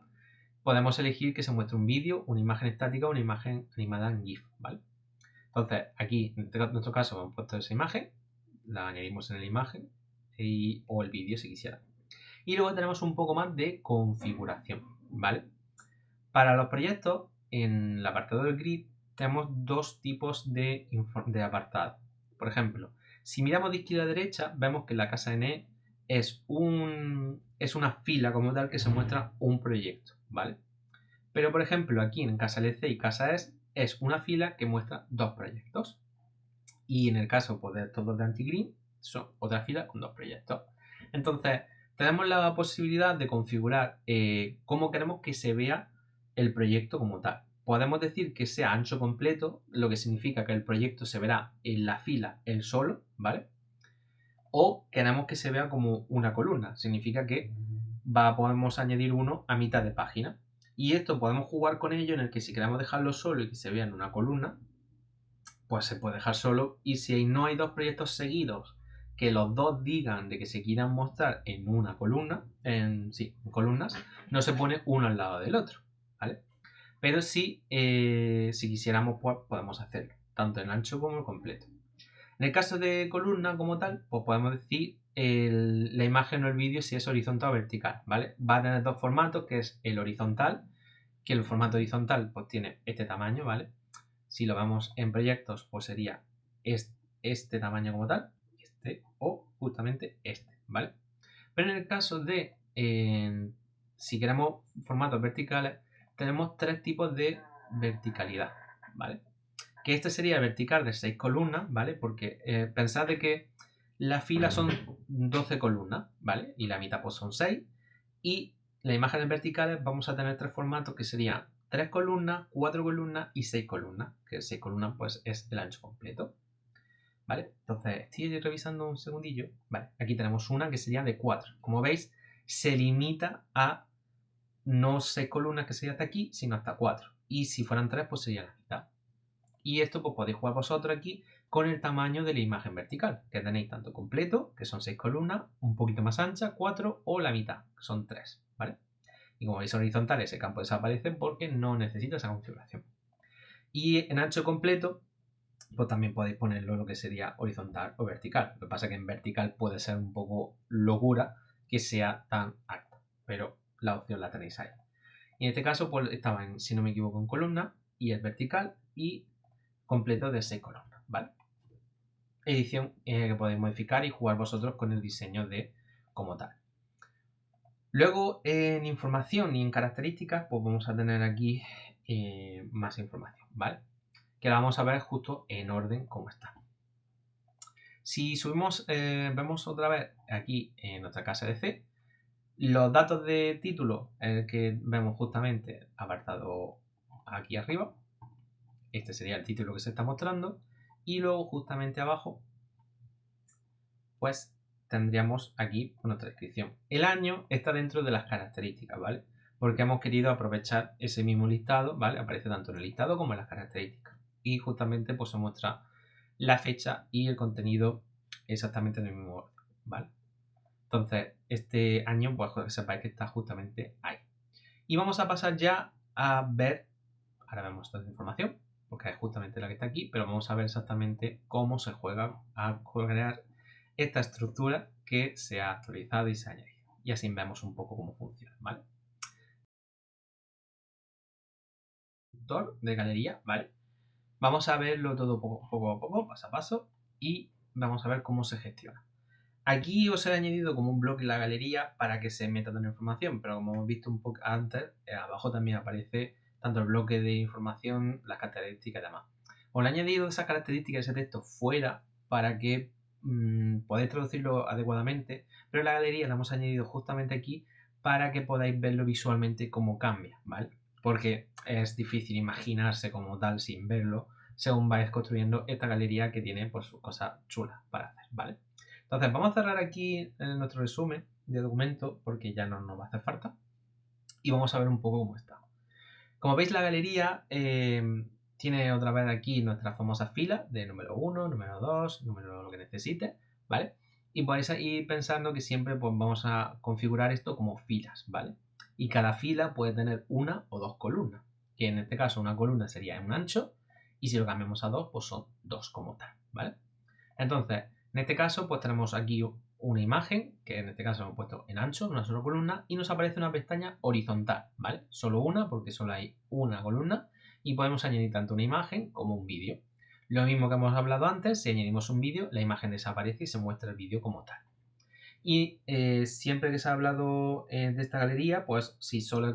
Speaker 1: podemos elegir que se muestre un vídeo, una imagen estática o una imagen animada en GIF, ¿vale? Entonces, aquí, en nuestro caso, hemos puesto esa imagen, la añadimos en la imagen o el vídeo si quisiera. Y luego tenemos un poco más de configuración, ¿vale? Para los proyectos, en el apartado del grid, tenemos dos tipos de apartado. Por ejemplo, si miramos de izquierda a derecha, vemos que en la casa NE es una fila como tal que se muestra un proyecto, ¿vale? Pero, por ejemplo, aquí en casa LC y casa ES es una fila que muestra dos proyectos. Y en el caso pues, de estos dos de AntiGreen, son otra fila con dos proyectos. Entonces, tenemos la posibilidad de configurar cómo queremos que se vea el proyecto como tal. Podemos decir que sea ancho completo, lo que significa que el proyecto se verá en la fila él solo, ¿vale? O queremos que se vea como una columna, significa que podemos añadir uno a mitad de página. Y esto podemos jugar con ello en el que si queremos dejarlo solo y que se vea en una columna, pues se puede dejar solo. Y si no hay dos proyectos seguidos que los dos digan de que se quieran mostrar en una columna, en columnas, no se pone uno al lado del otro, ¿vale? Pero sí, si quisiéramos, pues podemos hacerlo, tanto en ancho como en completo. En el caso de columna como tal, pues podemos decir la imagen o el vídeo si es horizontal o vertical, ¿vale? Va a tener dos formatos, que es el horizontal, que el formato horizontal pues tiene este tamaño, ¿vale? Si lo vemos en proyectos, pues sería este tamaño como tal, este o justamente este, ¿vale? Pero en el caso de, si queremos formatos verticales, tenemos tres tipos de verticalidad, ¿vale? Que este sería vertical de 6 columnas, ¿vale? Porque pensad de que la fila son 12 columnas, ¿vale? Y la mitad pues son 6. Y las imágenes verticales vamos a tener tres formatos que serían 3 columnas, 4 columnas y 6 columnas. Que 6 columnas pues es el ancho completo. ¿Vale? Entonces estoy revisando un segundillo. Vale, aquí tenemos una que sería de 4. Como veis, se limita a no 6 columnas que sería hasta aquí, sino hasta 4. Y si fueran 3, pues sería la mitad. Y esto pues podéis jugar vosotros aquí con el tamaño de la imagen vertical, que tenéis tanto completo, que son 6 columnas, un poquito más ancha, 4, o la mitad, que son 3, ¿vale? Y como veis horizontal ese campo desaparece porque no necesita esa configuración. Y en ancho completo, pues también podéis ponerlo lo que sería horizontal o vertical. Lo que pasa es que en vertical puede ser un poco locura que sea tan alto, pero la opción la tenéis ahí. Y en este caso, pues estaba en, si no me equivoco, en columna, y es vertical y completo de 6 columnas, ¿vale? Edición que podéis modificar y jugar vosotros con el diseño de como tal. Luego en información y en características pues vamos a tener aquí más información, ¿vale? Que la vamos a ver justo en orden como está. Si subimos, vemos otra vez aquí en nuestra casa de C, los datos de título que vemos justamente apartado aquí arriba. Este sería el título que se está mostrando. Y luego justamente abajo pues tendríamos aquí nuestra descripción. El año está dentro de las características, ¿vale? Porque hemos querido aprovechar ese mismo listado, ¿vale? Aparece tanto en el listado como en las características. Y justamente pues se muestra la fecha y el contenido exactamente en el mismo orden, ¿vale? Entonces, este año, pues que sepáis que está justamente ahí. Y vamos a pasar ya a ver, ahora vemos toda esta información, porque es justamente la que está aquí, pero vamos a ver exactamente cómo se juega a crear esta estructura que se ha actualizado y se ha añadido. Y así vemos un poco cómo funciona, ¿vale? De galería, ¿vale? Vamos a verlo todo poco a poco, paso a paso, y vamos a ver cómo se gestiona. Aquí os he añadido como un bloque en la galería para que se meta toda la información, pero como hemos visto un poco antes, abajo también aparece tanto el bloque de información, las características y demás. Os he añadido esas características, ese texto fuera para que podáis traducirlo adecuadamente, pero la galería la hemos añadido justamente aquí para que podáis verlo visualmente cómo cambia, ¿vale? Porque es difícil imaginarse como tal sin verlo según vais construyendo esta galería que tiene pues sus cosas chulas para hacer, ¿vale? Entonces vamos a cerrar aquí nuestro resumen de documento porque ya no nos va a hacer falta y vamos a ver un poco cómo está. Como veis la galería tiene otra vez aquí nuestras famosas filas de número 1, número 2, número lo que necesite, ¿vale? Y podéis ir pensando que siempre pues, vamos a configurar esto como filas, ¿vale? Y cada fila puede tener una o dos columnas, que en este caso una columna sería en un ancho, y si lo cambiamos a dos, pues son dos como tal, ¿vale? Entonces, en este caso, pues tenemos aquí una imagen, que en este caso hemos puesto en ancho, una sola columna, y nos aparece una pestaña horizontal, ¿vale? Solo una, porque solo hay una columna, y podemos añadir tanto una imagen como un vídeo. Lo mismo que hemos hablado antes, si añadimos un vídeo, la imagen desaparece y se muestra el vídeo como tal. Y siempre que se ha hablado de esta galería, pues si solo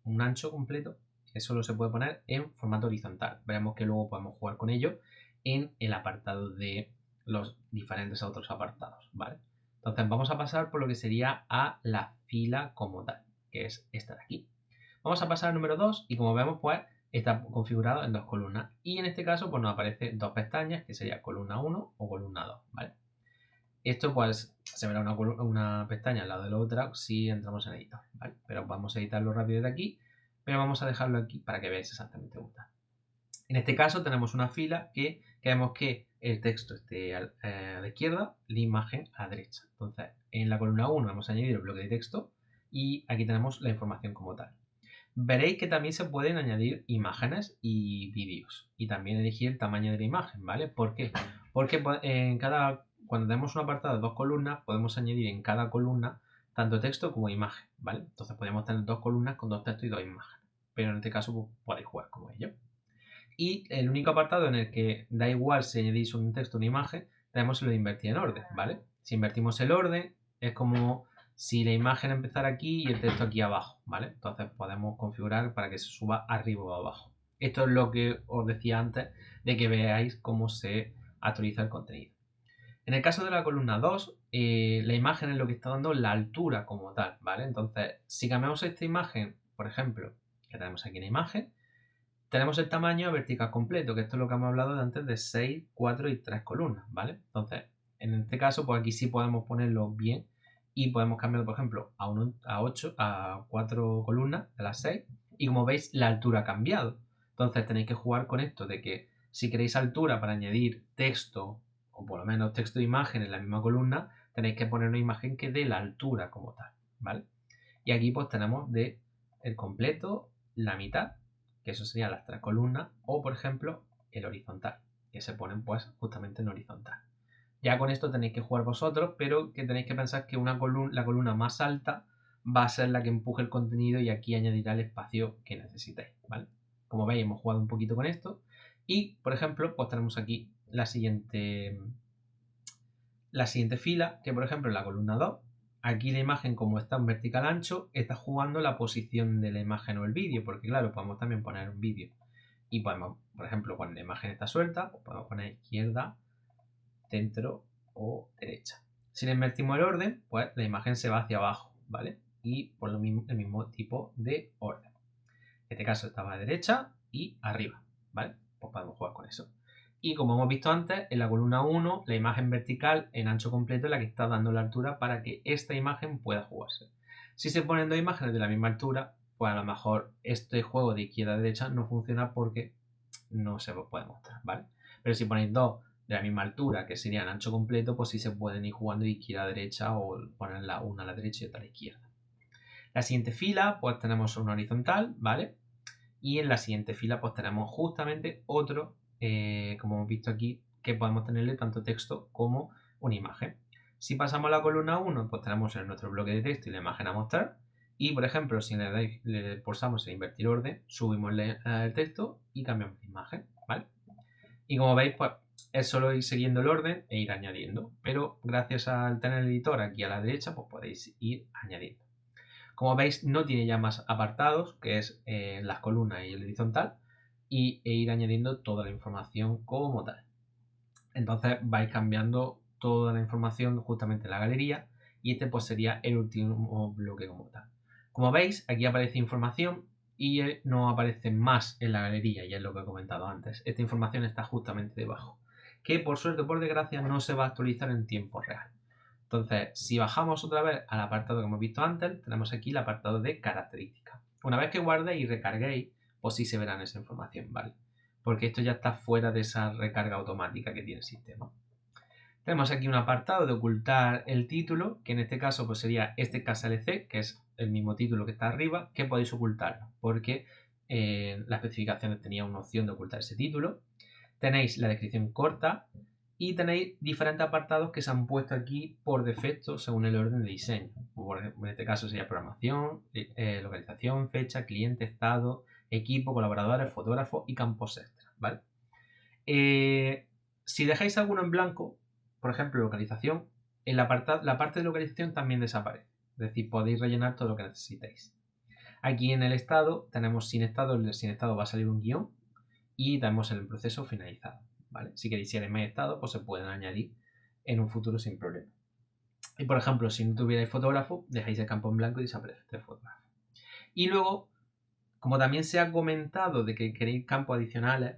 Speaker 1: un ancho completo, solo se puede poner en formato horizontal. Veremos que luego podemos jugar con ello en el apartado de los diferentes otros apartados, ¿vale? Entonces vamos a pasar por lo que sería a la fila como tal, que es esta de aquí. Vamos a pasar al número 2 y como vemos, pues está configurado en dos columnas. Y en este caso, pues nos aparecen dos pestañas, que sería columna 1 o columna 2, ¿vale? Esto pues se verá una pestaña al lado de la otra si entramos en editor, ¿vale? Pero vamos a editarlo rápido de aquí, pero vamos a dejarlo aquí para que veáis exactamente cómo está. En este caso tenemos una fila que queremos que el texto esté a la izquierda, la imagen a la derecha. Entonces, en la columna 1 hemos añadido el bloque de texto y aquí tenemos la información como tal. Veréis que también se pueden añadir imágenes y vídeos y también elegir el tamaño de la imagen, ¿vale? ¿Por qué? Porque cuando tenemos un apartado de dos columnas, podemos añadir en cada columna tanto texto como imagen, ¿vale? Entonces podemos tener dos columnas con dos textos y dos imágenes, pero en este caso pues, podéis jugar como ello. Y el único apartado en el que da igual si añadís un texto o una imagen, tenemos lo de invertir en orden, ¿vale? Si invertimos el orden, es como si la imagen empezara aquí y el texto aquí abajo, ¿vale? Entonces podemos configurar para que se suba arriba o abajo. Esto es lo que os decía antes de que veáis cómo se actualiza el contenido. En el caso de la columna 2, la imagen es lo que está dando la altura como tal, ¿vale? Entonces, si cambiamos esta imagen, por ejemplo, que tenemos aquí en la imagen, tenemos el tamaño a vertical completo, que esto es lo que hemos hablado de antes de 6, 4 y 3 columnas, ¿vale? Entonces, en este caso, pues aquí sí podemos ponerlo bien y podemos cambiarlo, por ejemplo, a 4 columnas de las 6 y como veis, la altura ha cambiado. Entonces tenéis que jugar con esto de que si queréis altura para añadir texto o por lo menos texto e imagen en la misma columna, tenéis que poner una imagen que dé la altura como tal, ¿vale? Y aquí pues tenemos de el completo, la mitad, que eso serían las 3 columnas, o por ejemplo el horizontal, que se ponen pues justamente en horizontal. Ya con esto tenéis que jugar vosotros, pero que tenéis que pensar que la columna más alta va a ser la que empuje el contenido y aquí añadirá el espacio que necesitéis, ¿vale? Como veis, hemos jugado un poquito con esto. Y, por ejemplo, pues tenemos aquí la siguiente fila, que por ejemplo en la columna 2, aquí la imagen como está en vertical ancho, está jugando la posición de la imagen o el vídeo, porque claro, podemos también poner un vídeo. Y podemos, por ejemplo, cuando la imagen está suelta, pues podemos poner izquierda, centro o derecha. Si le invertimos el orden, pues la imagen se va hacia abajo, ¿vale? Y por lo mismo, el mismo tipo de orden. En este caso estaba a derecha y arriba, ¿vale? Pues podemos jugar con eso. Y como hemos visto antes, en la columna 1, la imagen vertical en ancho completo es la que está dando la altura para que esta imagen pueda jugarse. Si se ponen dos imágenes de la misma altura, pues a lo mejor este juego de izquierda a derecha no funciona porque no se puede mostrar, ¿vale? Pero si ponéis dos de la misma altura, que serían ancho completo, pues sí se pueden ir jugando de izquierda a derecha o poner una a la derecha y otra a la izquierda. La siguiente fila, pues tenemos una horizontal, ¿vale? Y en la siguiente fila, pues tenemos justamente otro, como hemos visto aquí, que podemos tenerle tanto texto como una imagen. Si pasamos a la columna 1, pues tenemos en nuestro bloque de texto y la imagen a mostrar. Y, por ejemplo, si le pulsamos en invertir orden, subimos el texto y cambiamos de imagen, ¿vale? Y como veis, pues es solo ir siguiendo el orden e ir añadiendo. Pero gracias al tener el editor aquí a la derecha, pues podéis ir añadiendo. Como veis, no tiene ya más apartados, que es las columnas y el horizontal, e ir añadiendo toda la información como tal. Entonces vais cambiando toda la información justamente en la galería y este pues sería el último bloque como tal. Como veis, aquí aparece información y no aparece más en la galería, ya es lo que he comentado antes. Esta información está justamente debajo, que por suerte o por desgracia no se va a actualizar en tiempo real. Entonces, si bajamos otra vez al apartado que hemos visto antes, tenemos aquí el apartado de características. Una vez que guardéis y recarguéis, pues sí se verán esa información, ¿vale? porque esto ya está fuera de esa recarga automática que tiene el sistema. Tenemos aquí un apartado de ocultar el título, que en este caso pues sería este KSLC, que es el mismo título que está arriba, que podéis ocultarlo, porque las especificaciones tenía una opción de ocultar ese título. Tenéis la descripción corta y tenéis diferentes apartados que se han puesto aquí por defecto según el orden de diseño. Por ejemplo, en este caso sería programación, localización, fecha, cliente, estado, equipo, colaboradores, fotógrafos y campos extra, ¿vale? Si dejáis alguno en blanco, por ejemplo, localización, en la parte de localización también desaparece. Es decir, podéis rellenar todo lo que necesitéis. Aquí en el estado tenemos sin estado, el sin estado va a salir un guión y tenemos el proceso finalizado, ¿vale? Si queréis ir en más estado, pues se pueden añadir en un futuro sin problema. Y por ejemplo, si no tuvierais fotógrafo, dejáis el campo en blanco y desaparece el fotógrafo. Y luego, como también se ha comentado de que queréis campos adicionales,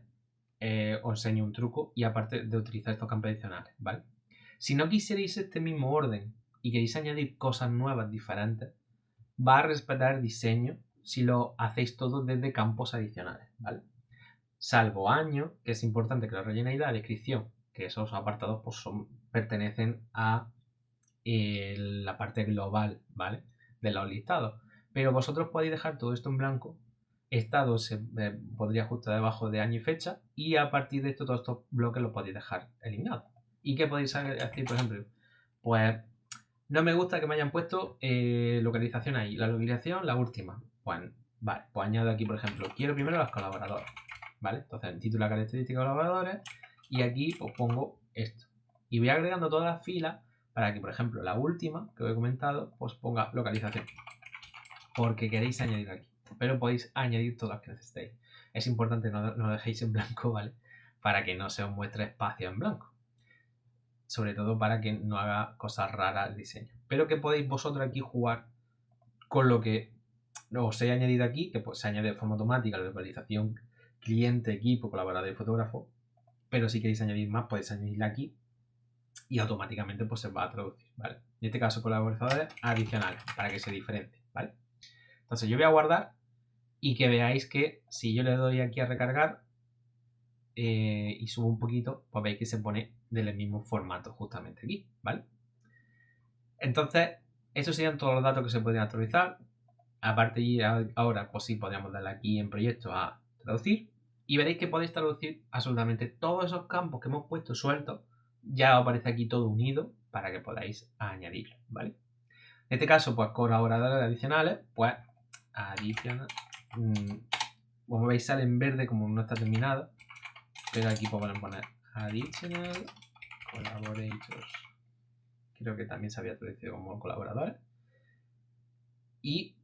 Speaker 1: os enseño un truco y aparte de utilizar estos campos adicionales, ¿vale? Si no quisierais este mismo orden y queréis añadir cosas nuevas, diferentes, va a respetar el diseño si lo hacéis todo desde campos adicionales, ¿vale? Salvo año, que es importante que lo rellenéis, la descripción, que esos apartados pues pertenecen a la parte global, ¿vale? De los listados. Pero vosotros podéis dejar todo esto en blanco. Estado se podría justo debajo de año y fecha y a partir de esto todos estos bloques los podéis dejar eliminados. ¿Y qué podéis hacer, por ejemplo? Pues no me gusta que me hayan puesto localización ahí. La localización, la última. Pues, vale, pues añado aquí, por ejemplo, quiero primero los colaboradores, ¿vale? Entonces, el título, la característica de colaboradores y aquí pues pongo esto. Y voy agregando todas las filas para que, por ejemplo, la última que os he comentado, pues ponga localización. Porque queréis añadir aquí. Pero podéis añadir todas las que necesitéis. Es importante no lo dejéis en blanco, ¿vale? Para que no se os muestre espacio en blanco. Sobre todo para que no haga cosas raras el diseño. Pero que podéis vosotros aquí jugar con lo que os he añadido aquí, que pues, se añade de forma automática la localización, cliente, equipo, colaborador y fotógrafo. Pero si queréis añadir más, podéis añadirla aquí y automáticamente pues se va a traducir, ¿vale? En este caso colaboradores adicionales para que se diferencie, ¿vale? Entonces yo voy a guardar y que veáis que si yo le doy aquí a recargar y subo un poquito, pues veis que se pone del mismo formato justamente aquí, ¿vale? Entonces, esos serían todos los datos que se pueden actualizar. Aparte de ahora, pues sí, podríamos darle aquí en proyecto a traducir y veréis que podéis traducir absolutamente todos esos campos que hemos puesto sueltos. Ya aparece aquí todo unido para que podáis añadirlo, ¿vale? En este caso, pues colaboradores adicionales, pues adicional. Como veis sale en verde como no está terminado, pero aquí podemos poner additional collaborators. Creo que también se había traducido como colaboradores. Y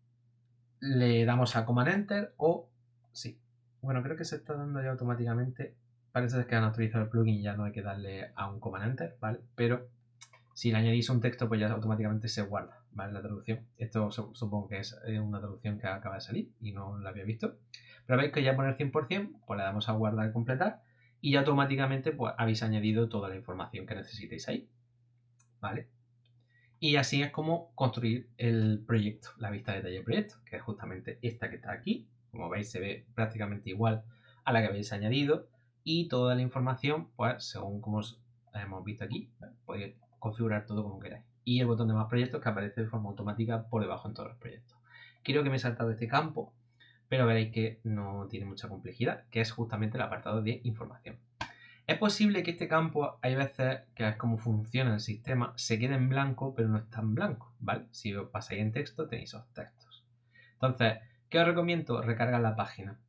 Speaker 1: le damos a Command Enter o sí. Bueno, creo que se está dando ya automáticamente. Parece que han actualizado el plugin y ya no hay que darle a un Command Enter, ¿vale? Pero si le añadís un texto, pues ya automáticamente se guarda, ¿vale? La traducción. Esto supongo que es una traducción que acaba de salir y no la había visto. Pero veis que ya poner 100%, pues le damos a guardar y completar y ya automáticamente pues habéis añadido toda la información que necesitéis ahí, ¿vale? Y así es como construir el proyecto, la vista de detalle del proyecto, que es justamente esta que está aquí. Como veis se ve prácticamente igual a la que habéis añadido y toda la información, pues según como hemos visto aquí, podéis configurar todo como queráis. Y el botón de más proyectos que aparece de forma automática por debajo en todos los proyectos. Creo que me he saltado este campo, pero veréis que no tiene mucha complejidad, que es justamente el apartado de información. Es posible que este campo, hay veces que es como funciona el sistema, se quede en blanco, pero no está en blanco, ¿vale? Si os pasáis en texto, tenéis esos textos. Entonces, ¿qué os recomiendo? Recargar la página.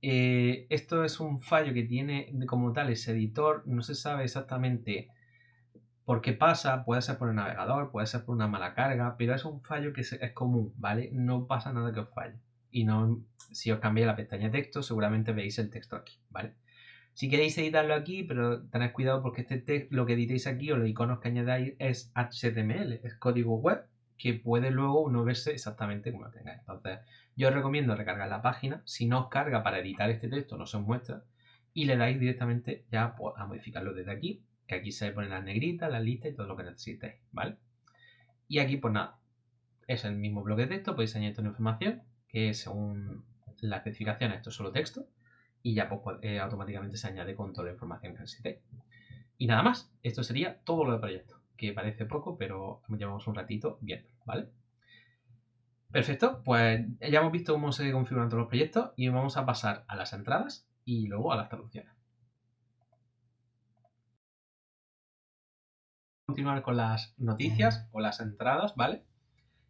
Speaker 1: Esto es un fallo que tiene como tal ese editor, no se sabe exactamente por qué pasa, puede ser por el navegador, puede ser por una mala carga, pero es un fallo que es común, ¿vale? No pasa nada que os falle. Y no, si os cambiáis la pestaña texto, seguramente veis el texto aquí, ¿vale? Si queréis editarlo aquí, pero tened cuidado porque este texto, lo que editéis aquí o los iconos que añadáis es HTML, es código web, que puede luego no verse exactamente como lo tengáis. Entonces, yo os recomiendo recargar la página. Si no os carga para editar este texto, no se os muestra. Y le dais directamente ya pues, a modificarlo desde aquí, que aquí se ponen las negritas, las listas y todo lo que necesitéis, ¿vale? Y aquí, pues nada, es el mismo bloque de texto, podéis añadir una información que según la especificación esto es solo texto. y ya pues, automáticamente se añade con toda la información que necesitéis. Y nada más, esto sería todo lo del proyecto, que parece poco, pero llevamos un ratito viendo, ¿vale? Perfecto, pues ya hemos visto cómo se configuran todos los proyectos y vamos a pasar a las entradas y luego a las traducciones. Continuar con las noticias o las entradas, ¿vale?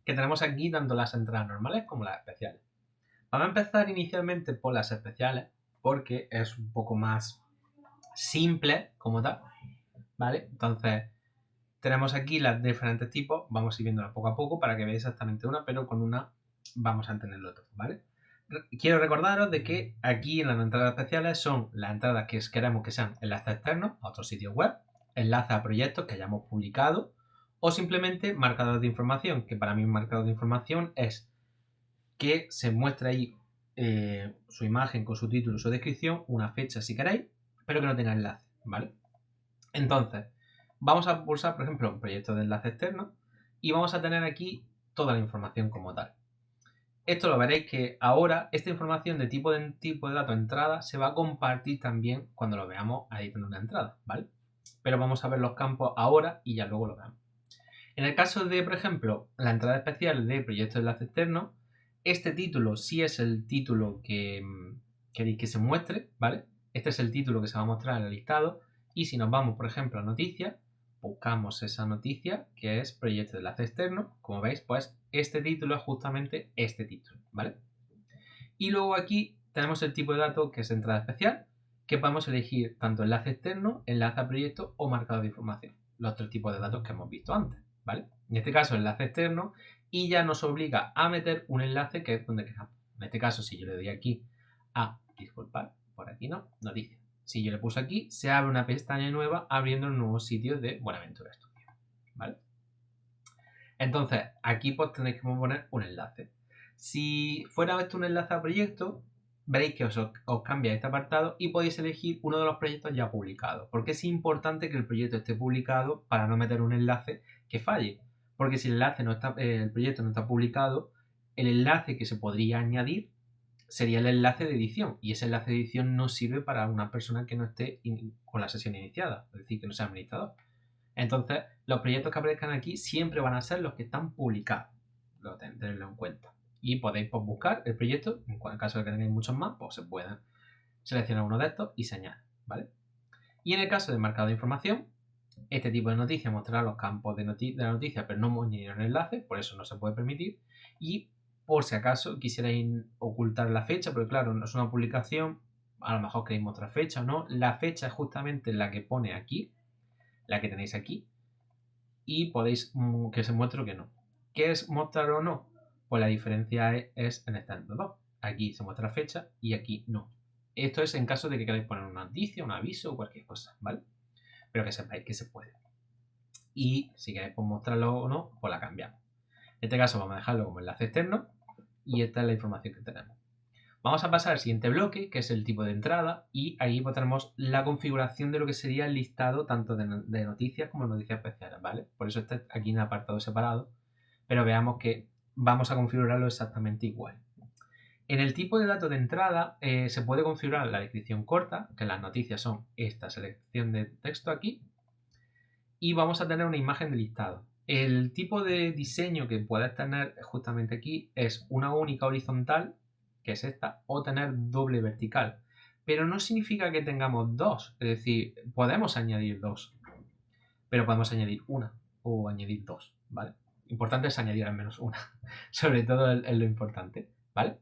Speaker 1: Que tenemos aquí tanto las entradas normales como las especiales. Vamos a empezar inicialmente por las especiales porque es un poco más simple como tal, ¿vale? Entonces tenemos aquí las diferentes tipos, vamos a ir viéndolas poco a poco para que veáis exactamente una, pero con una vamos a entenderlo todo, ¿vale? Quiero recordaros de que aquí en las entradas especiales son las entradas que queremos que sean enlaces externos a otros sitios web, enlaces a proyectos que hayamos publicado o simplemente marcadores de información, que para mí un marcador de información es que se muestre ahí su imagen con su título y su descripción, una fecha si queréis, pero que no tenga enlace, ¿vale? Entonces, vamos a pulsar, por ejemplo, un proyecto de enlace externo y vamos a tener aquí toda la información como tal. Esto lo veréis que ahora esta información de tipo de dato entrada se va a compartir también cuando lo veamos ahí en una entrada, ¿vale? Pero vamos a ver los campos ahora y ya luego lo veamos. En el caso de, por ejemplo, la entrada especial de proyecto de enlace externo, este título sí es el título que queréis que se muestre, ¿vale? Este es el título que se va a mostrar en el listado. Y si nos vamos, por ejemplo, a noticias, buscamos esa noticia que es proyecto de enlace externo. Como veis, pues este título es justamente este título, ¿vale? Y luego aquí tenemos el tipo de dato que es entrada especial, que podemos elegir tanto enlace externo, enlace a proyecto o marcador de información. Los tres tipos de datos que hemos visto antes, ¿vale? En este caso, enlace externo y ya nos obliga a meter un enlace que es donde queramos. En este caso, si yo le doy aquí a, disculpad, por aquí no, noticia. Si yo le puse aquí, se abre una pestaña nueva abriendo un nuevo sitio de Buenaventura Studio, ¿vale? Entonces, aquí pues tenéis que poner un enlace. Si fuera esto un enlace a proyecto, veréis que os cambia este apartado y podéis elegir uno de los proyectos ya publicados. Porque es importante que el proyecto esté publicado para no meter un enlace que falle. Porque si el proyecto no está publicado, el enlace que se podría añadir sería el enlace de edición. Y ese enlace de edición no sirve para una persona que no esté con la sesión iniciada, es decir, que no sea administrador. Entonces, los proyectos que aparezcan aquí siempre van a ser los que están publicados. Tenerlo en cuenta. Y podéis pues, buscar el proyecto, en caso de que tengáis muchos más, pues se pueden seleccionar uno de estos y se añade, ¿vale? Y en el caso de marcado de información, este tipo de noticias mostrará los campos de la noticia, pero no añadir un enlace, por eso no se puede permitir. Y por si acaso quisierais ocultar la fecha, porque claro, no es una publicación, a lo mejor queréis mostrar fecha o no, la fecha es justamente la que pone aquí, la que tenéis aquí, y podéis que se muestre o que no. ¿Qué es mostrar o no? Pues la diferencia es en estas dos. Aquí se muestra la fecha y aquí no. Esto es en caso de que queráis poner una noticia, un aviso o cualquier cosa, ¿vale? Pero que sepáis que se puede. Y si queréis pues, mostrarlo o no, pues la cambiamos. En este caso vamos a dejarlo como enlace externo y esta es la información que tenemos. Vamos a pasar al siguiente bloque, que es el tipo de entrada, y ahí pues, tenemos la configuración de lo que sería el listado tanto de noticias como de noticias especiales, ¿vale? Por eso está aquí en apartado separado, pero veamos que vamos a configurarlo exactamente igual. En el tipo de datos de entrada se puede configurar la descripción corta, que las noticias son esta selección de texto aquí, y vamos a tener una imagen de listado. El tipo de diseño que puedes tener justamente aquí es una única horizontal, que es esta, o tener doble vertical. Pero no significa que tengamos dos, es decir, podemos añadir dos, pero podemos añadir una o añadir dos, ¿vale? Importante es añadir al menos una, sobre todo es lo importante, ¿vale?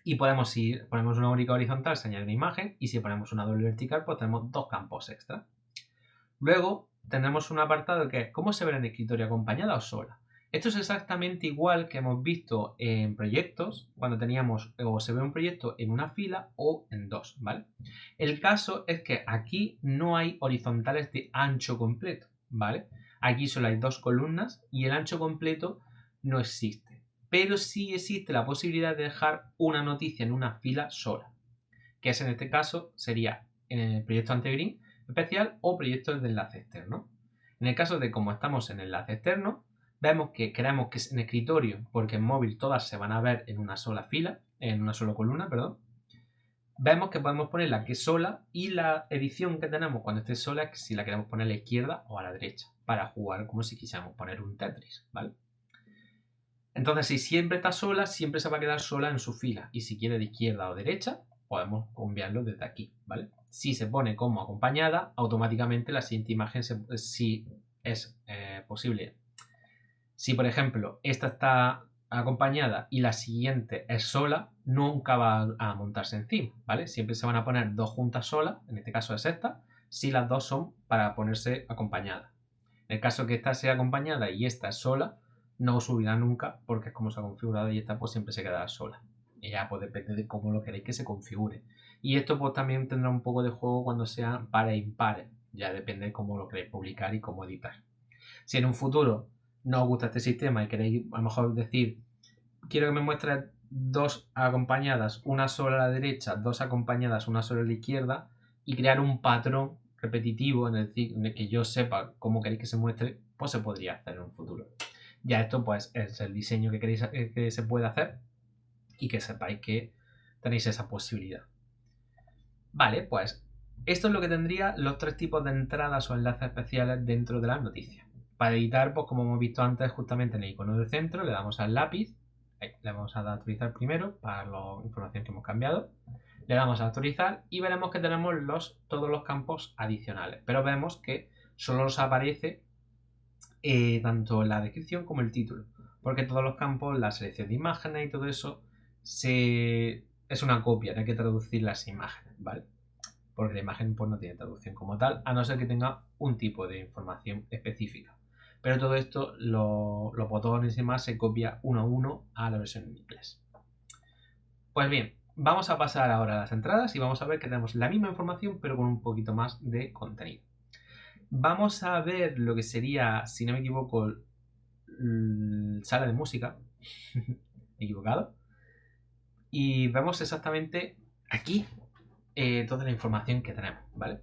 Speaker 1: Y ponemos una única horizontal, se añade una imagen, y si ponemos una doble vertical, pues tenemos dos campos extra. Luego tendremos un apartado que es cómo se ve en escritorio, acompañada o sola. Esto es exactamente igual que hemos visto en proyectos, cuando teníamos o se ve un proyecto en una fila o en dos, ¿vale? El caso es que aquí no hay horizontales de ancho completo, ¿vale? Aquí solo hay dos columnas y el ancho completo no existe. Pero sí existe la posibilidad de dejar una noticia en una fila sola, que es en este caso sería en el proyecto Antegreen especial o proyectos de enlace externo. En el caso de como estamos en enlace externo, vemos que queremos que en escritorio, porque en móvil todas se van a ver en una sola fila, en una sola columna, perdón. vemos que podemos ponerla que sola y la edición que tenemos cuando esté sola es que si la queremos poner a la izquierda o a la derecha para jugar como si quisiéramos poner un Tetris, ¿vale? Entonces, si siempre está sola, siempre se va a quedar sola en su fila. Y si quiere de izquierda o derecha, podemos cambiarlo desde aquí, ¿vale? Si se pone como acompañada, automáticamente la siguiente imagen, si es posible. Si, por ejemplo, esta está acompañada y la siguiente es sola, nunca va a montarse encima, ¿vale? Siempre se van a poner dos juntas solas, en este caso es esta, si las dos son para ponerse acompañadas. En el caso que esta sea acompañada y esta es sola, no subirá nunca porque es como se ha configurado y esta pues siempre se quedará sola. Y ya pues depende de cómo lo queréis que se configure. Y esto pues también tendrá un poco de juego cuando sea pares e impares. Ya depende de cómo lo queréis publicar y cómo editar. Si en un futuro no os gusta este sistema y queréis a lo mejor decir, quiero que me muestres dos acompañadas, una sola a la derecha, dos acompañadas, una sola a la izquierda, y crear un patrón repetitivo en el que yo sepa cómo queréis que se muestre, pues se podría hacer en un futuro. Ya esto pues es el diseño que queréis que se pueda hacer y que sepáis que tenéis esa posibilidad. Vale, pues esto es lo que tendría los tres tipos de entradas o enlaces especiales dentro de las noticias. Para editar, pues como hemos visto antes, justamente en el icono del centro le damos al lápiz, le vamos a dar a actualizar primero para la información que hemos cambiado, le damos a actualizar y veremos que tenemos todos los campos adicionales, pero vemos que solo nos aparece tanto la descripción como el título, porque todos los campos, la selección de imágenes y todo eso es una copia, no hay que traducir las imágenes, ¿vale? Porque la imagen pues no tiene traducción como tal, a no ser que tenga un tipo de información específica. Pero todo esto, los botones y demás, se copia uno a uno a la versión en inglés. Pues bien, vamos a pasar ahora a las entradas y vamos a ver que tenemos la misma información pero con un poquito más de contenido. Vamos a ver lo que sería, si no me equivoco, sala de música. Equivocado. Y vemos exactamente aquí toda la información que tenemos, ¿vale?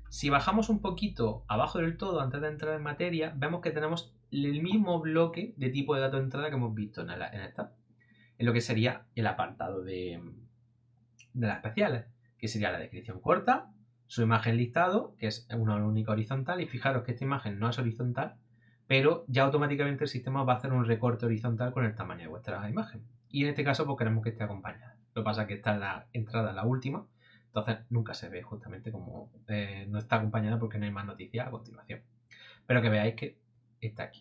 Speaker 1: Si bajamos un poquito abajo del todo antes de entrar en materia, vemos que tenemos el mismo bloque de tipo de dato de entrada que hemos visto en lo que sería el apartado de las especiales, que sería la descripción corta, su imagen listado, que es una única horizontal, y fijaros que esta imagen no es horizontal, pero ya automáticamente el sistema va a hacer un recorte horizontal con el tamaño de vuestra imagen. Y en este caso pues queremos que esté acompañada. Lo que pasa es que está en la entrada, la última, entonces nunca se ve justamente como no está acompañada porque no hay más noticias a continuación. Pero que veáis que está aquí.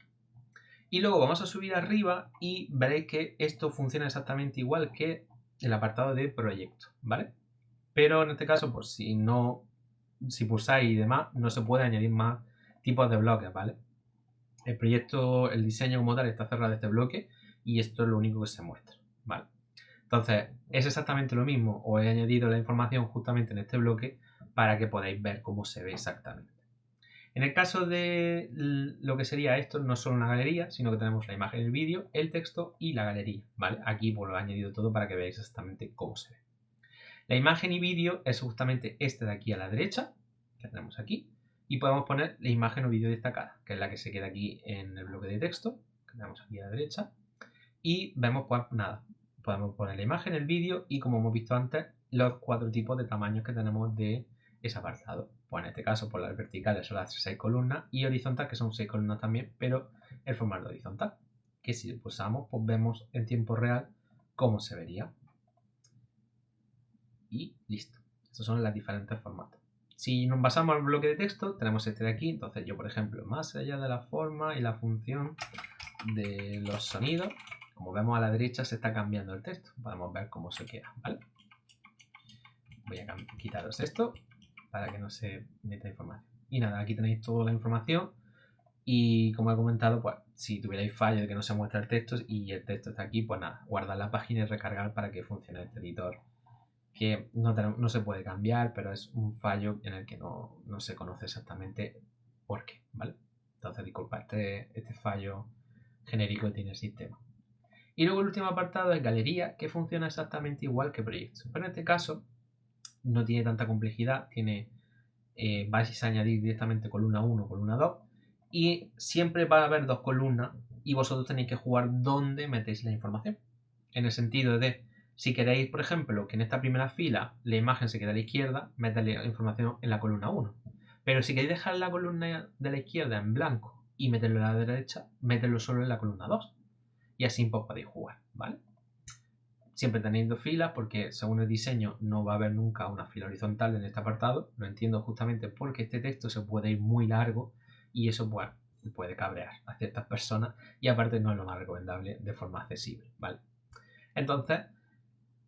Speaker 1: Y luego vamos a subir arriba y veréis que esto funciona exactamente igual que el apartado de proyecto, ¿vale? Pero en este caso, pues si pulsáis y demás, no se puede añadir más tipos de bloques, ¿vale? El proyecto, el diseño como tal está cerrado este bloque y esto es lo único que se muestra, ¿vale? Entonces, es exactamente lo mismo, os he añadido la información justamente en este bloque para que podáis ver cómo se ve exactamente. En el caso de lo que sería esto, no es solo una galería, sino que tenemos la imagen, el vídeo, el texto y la galería, ¿vale? Aquí pues lo he añadido todo para que veáis exactamente cómo se ve. La imagen y vídeo es justamente este de aquí a la derecha, que tenemos aquí, y podemos poner la imagen o vídeo destacada, que es la que se queda aquí en el bloque de texto, que tenemos aquí a la derecha, y vemos pues nada, podemos poner la imagen, el vídeo y como hemos visto antes, los 4 tipos de tamaños que tenemos de ese apartado. Pues en este caso, por las verticales son las 6 columnas y horizontal, que son 6 columnas también, pero el formato horizontal, que si pulsamos, pues vemos en tiempo real cómo se vería. Y listo. Estos son los diferentes formatos. Si nos basamos al bloque de texto, tenemos este de aquí. Entonces yo, por ejemplo, más allá de la forma y la función de los sonidos, como vemos a la derecha se está cambiando el texto. Podemos ver cómo se queda, ¿vale? Voy a quitaros esto para que no se meta información. Y nada, aquí tenéis toda la información. Y como he comentado, pues si tuvierais fallo de que no se muestra el texto y el texto está aquí, pues nada, guardar la página y recargar para que funcione este editor, que no se puede cambiar, pero es un fallo en el que no se conoce exactamente por qué, ¿vale? Entonces disculpa este fallo genérico que tiene el sistema. Y luego el último apartado es galería, que funciona exactamente igual que proyectos, pero en este caso no tiene tanta complejidad, vais a añadir directamente columna 1, columna 2, y siempre va a haber dos columnas y vosotros tenéis que jugar dónde metéis la información. En el sentido de Si queréis, por ejemplo, que en esta primera fila la imagen se quede a la izquierda, meterle información en la columna 1. Pero si queréis dejar la columna de la izquierda en blanco y meterlo a la derecha, meterlo solo en la columna 2. Y así pues podéis jugar, ¿vale? Siempre tenéis 2 filas porque según el diseño no va a haber nunca una fila horizontal en este apartado. Lo entiendo justamente porque este texto se puede ir muy largo y eso pues puede cabrear a ciertas personas y aparte no es lo más recomendable de forma accesible, ¿vale? Entonces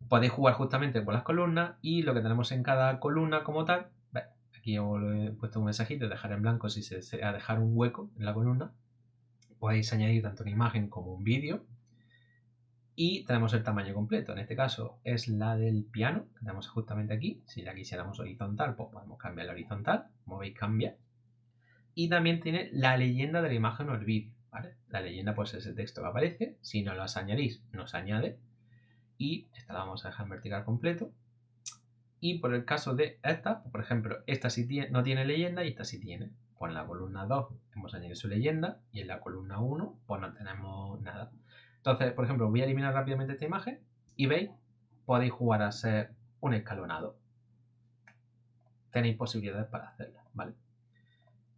Speaker 1: podéis jugar justamente con las columnas y lo que tenemos en cada columna como tal, aquí os he puesto un mensajito, dejar en blanco si se desea dejar un hueco en la columna. Podéis añadir tanto una imagen como un vídeo. Y tenemos el tamaño completo, en este caso es la del piano, que tenemos justamente aquí. Si la quisiéramos horizontal, pues podemos cambiar la horizontal, como veis cambia. Y también tiene la leyenda de la imagen o el vídeo, ¿vale? La leyenda pues es el texto que aparece, si no las añadís, no se añade. Y esta la vamos a dejar en vertical completo. Y por el caso de esta, por ejemplo, esta sí no tiene leyenda y esta sí tiene. Pues en la columna 2 hemos añadido su leyenda y en la columna 1 pues no tenemos nada. Entonces, por ejemplo, voy a eliminar rápidamente esta imagen y veis, podéis jugar a ser un escalonado. Tenéis posibilidades para hacerlo, ¿vale?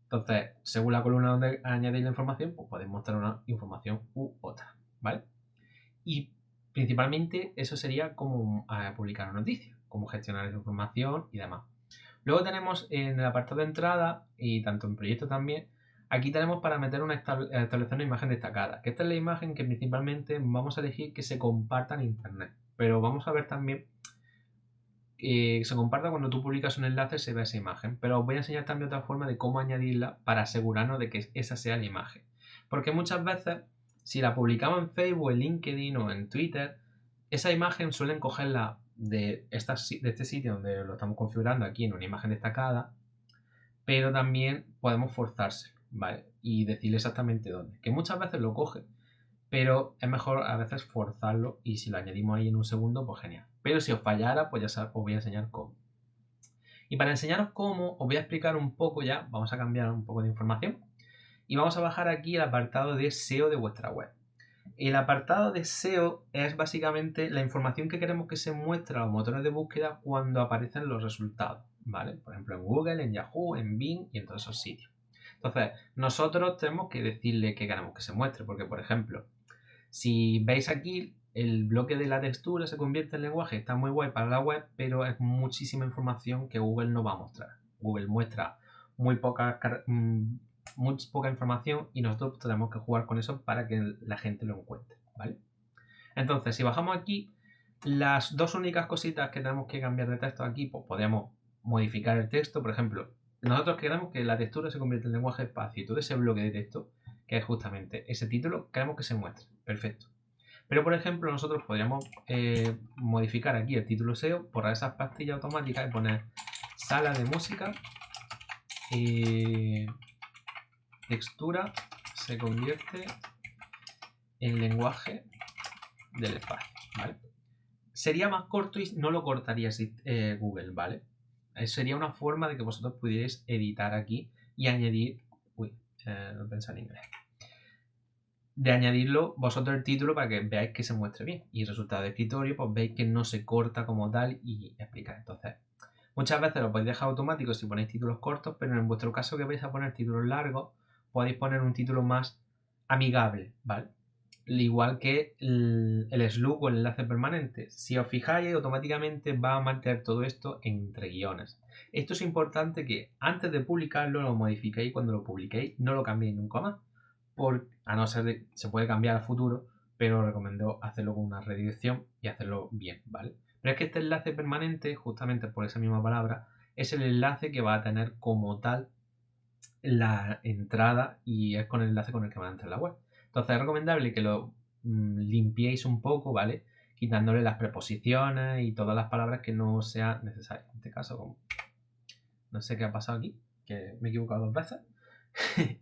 Speaker 1: Entonces, según la columna donde añadéis la información, pues podéis mostrar una información u otra, ¿vale? Y principalmente eso sería como publicar una noticia, cómo gestionar esa información y demás. Luego tenemos en el apartado de entrada y tanto en proyecto también, aquí tenemos para meter establecer una imagen destacada, que esta es la imagen que principalmente vamos a elegir que se comparta en internet. Pero vamos a ver también que se comparta cuando tú publicas un enlace se ve esa imagen. Pero os voy a enseñar también otra forma de cómo añadirla para asegurarnos de que esa sea la imagen. Porque muchas veces, si la publicamos en Facebook, en LinkedIn o en Twitter, esa imagen suelen cogerla de este sitio donde lo estamos configurando aquí en una imagen destacada, pero también podemos forzárselo, ¿vale? Y decirle exactamente dónde. Que muchas veces lo coge, pero es mejor a veces forzarlo y si lo añadimos ahí en un segundo, pues genial. Pero si os fallara, pues ya os voy a enseñar cómo. Y para enseñaros cómo, os voy a explicar un poco ya, vamos a cambiar un poco de información y vamos a bajar aquí el apartado de SEO de vuestra web. El apartado de SEO es básicamente la información que queremos que se muestre a los motores de búsqueda cuando aparecen los resultados, ¿vale? Por ejemplo, en Google, en Yahoo, en Bing y en todos esos sitios. Entonces, nosotros tenemos que decirle que queremos que se muestre, porque, por ejemplo, si veis aquí, el bloque de la textura se convierte en lenguaje, está muy guay para la web, pero es muchísima información que Google no va a mostrar. Google muestra muy poca información y nosotros tenemos que jugar con eso para que la gente lo encuentre, ¿vale? Entonces, si bajamos aquí, las dos únicas cositas que tenemos que cambiar de texto aquí, pues podríamos modificar el texto. Por ejemplo, nosotros queremos que la textura se convierta en lenguaje espacio y todo ese bloque de texto, que es justamente ese título, queremos que se muestre. Perfecto. Pero, por ejemplo, nosotros podríamos modificar aquí el título SEO, borrar esas pastillas automáticas y poner sala de música, textura se convierte en lenguaje del espacio, ¿vale? Sería más corto y no lo cortaría Google, ¿vale? Sería una forma de que vosotros pudierais editar aquí y añadir... no pensé en inglés. De añadirlo vosotros el título para que veáis que se muestre bien. Y el resultado de escritorio, pues veis que no se corta como tal y explica. Entonces, muchas veces lo podéis dejar automático si ponéis títulos cortos, pero en vuestro caso que vais a poner títulos largos, podéis poner un título más amigable, ¿vale? Igual que el slug o el enlace permanente. Si os fijáis, automáticamente va a mantener todo esto entre guiones. Esto es importante que antes de publicarlo lo modifiquéis, cuando lo publiquéis no lo cambiéis nunca más. A no ser de, se puede cambiar al futuro, pero recomiendo hacerlo con una redirección y hacerlo bien, ¿vale? Pero es que este enlace permanente, justamente por esa misma palabra, es el enlace que va a tener como tal la entrada y es con el enlace con el que van a entrar a la web. Entonces es recomendable que lo limpiéis un poco, ¿vale? Quitándole las preposiciones y todas las palabras que no sean necesarias. En este caso, como no sé qué ha pasado aquí, que me he equivocado 2 veces.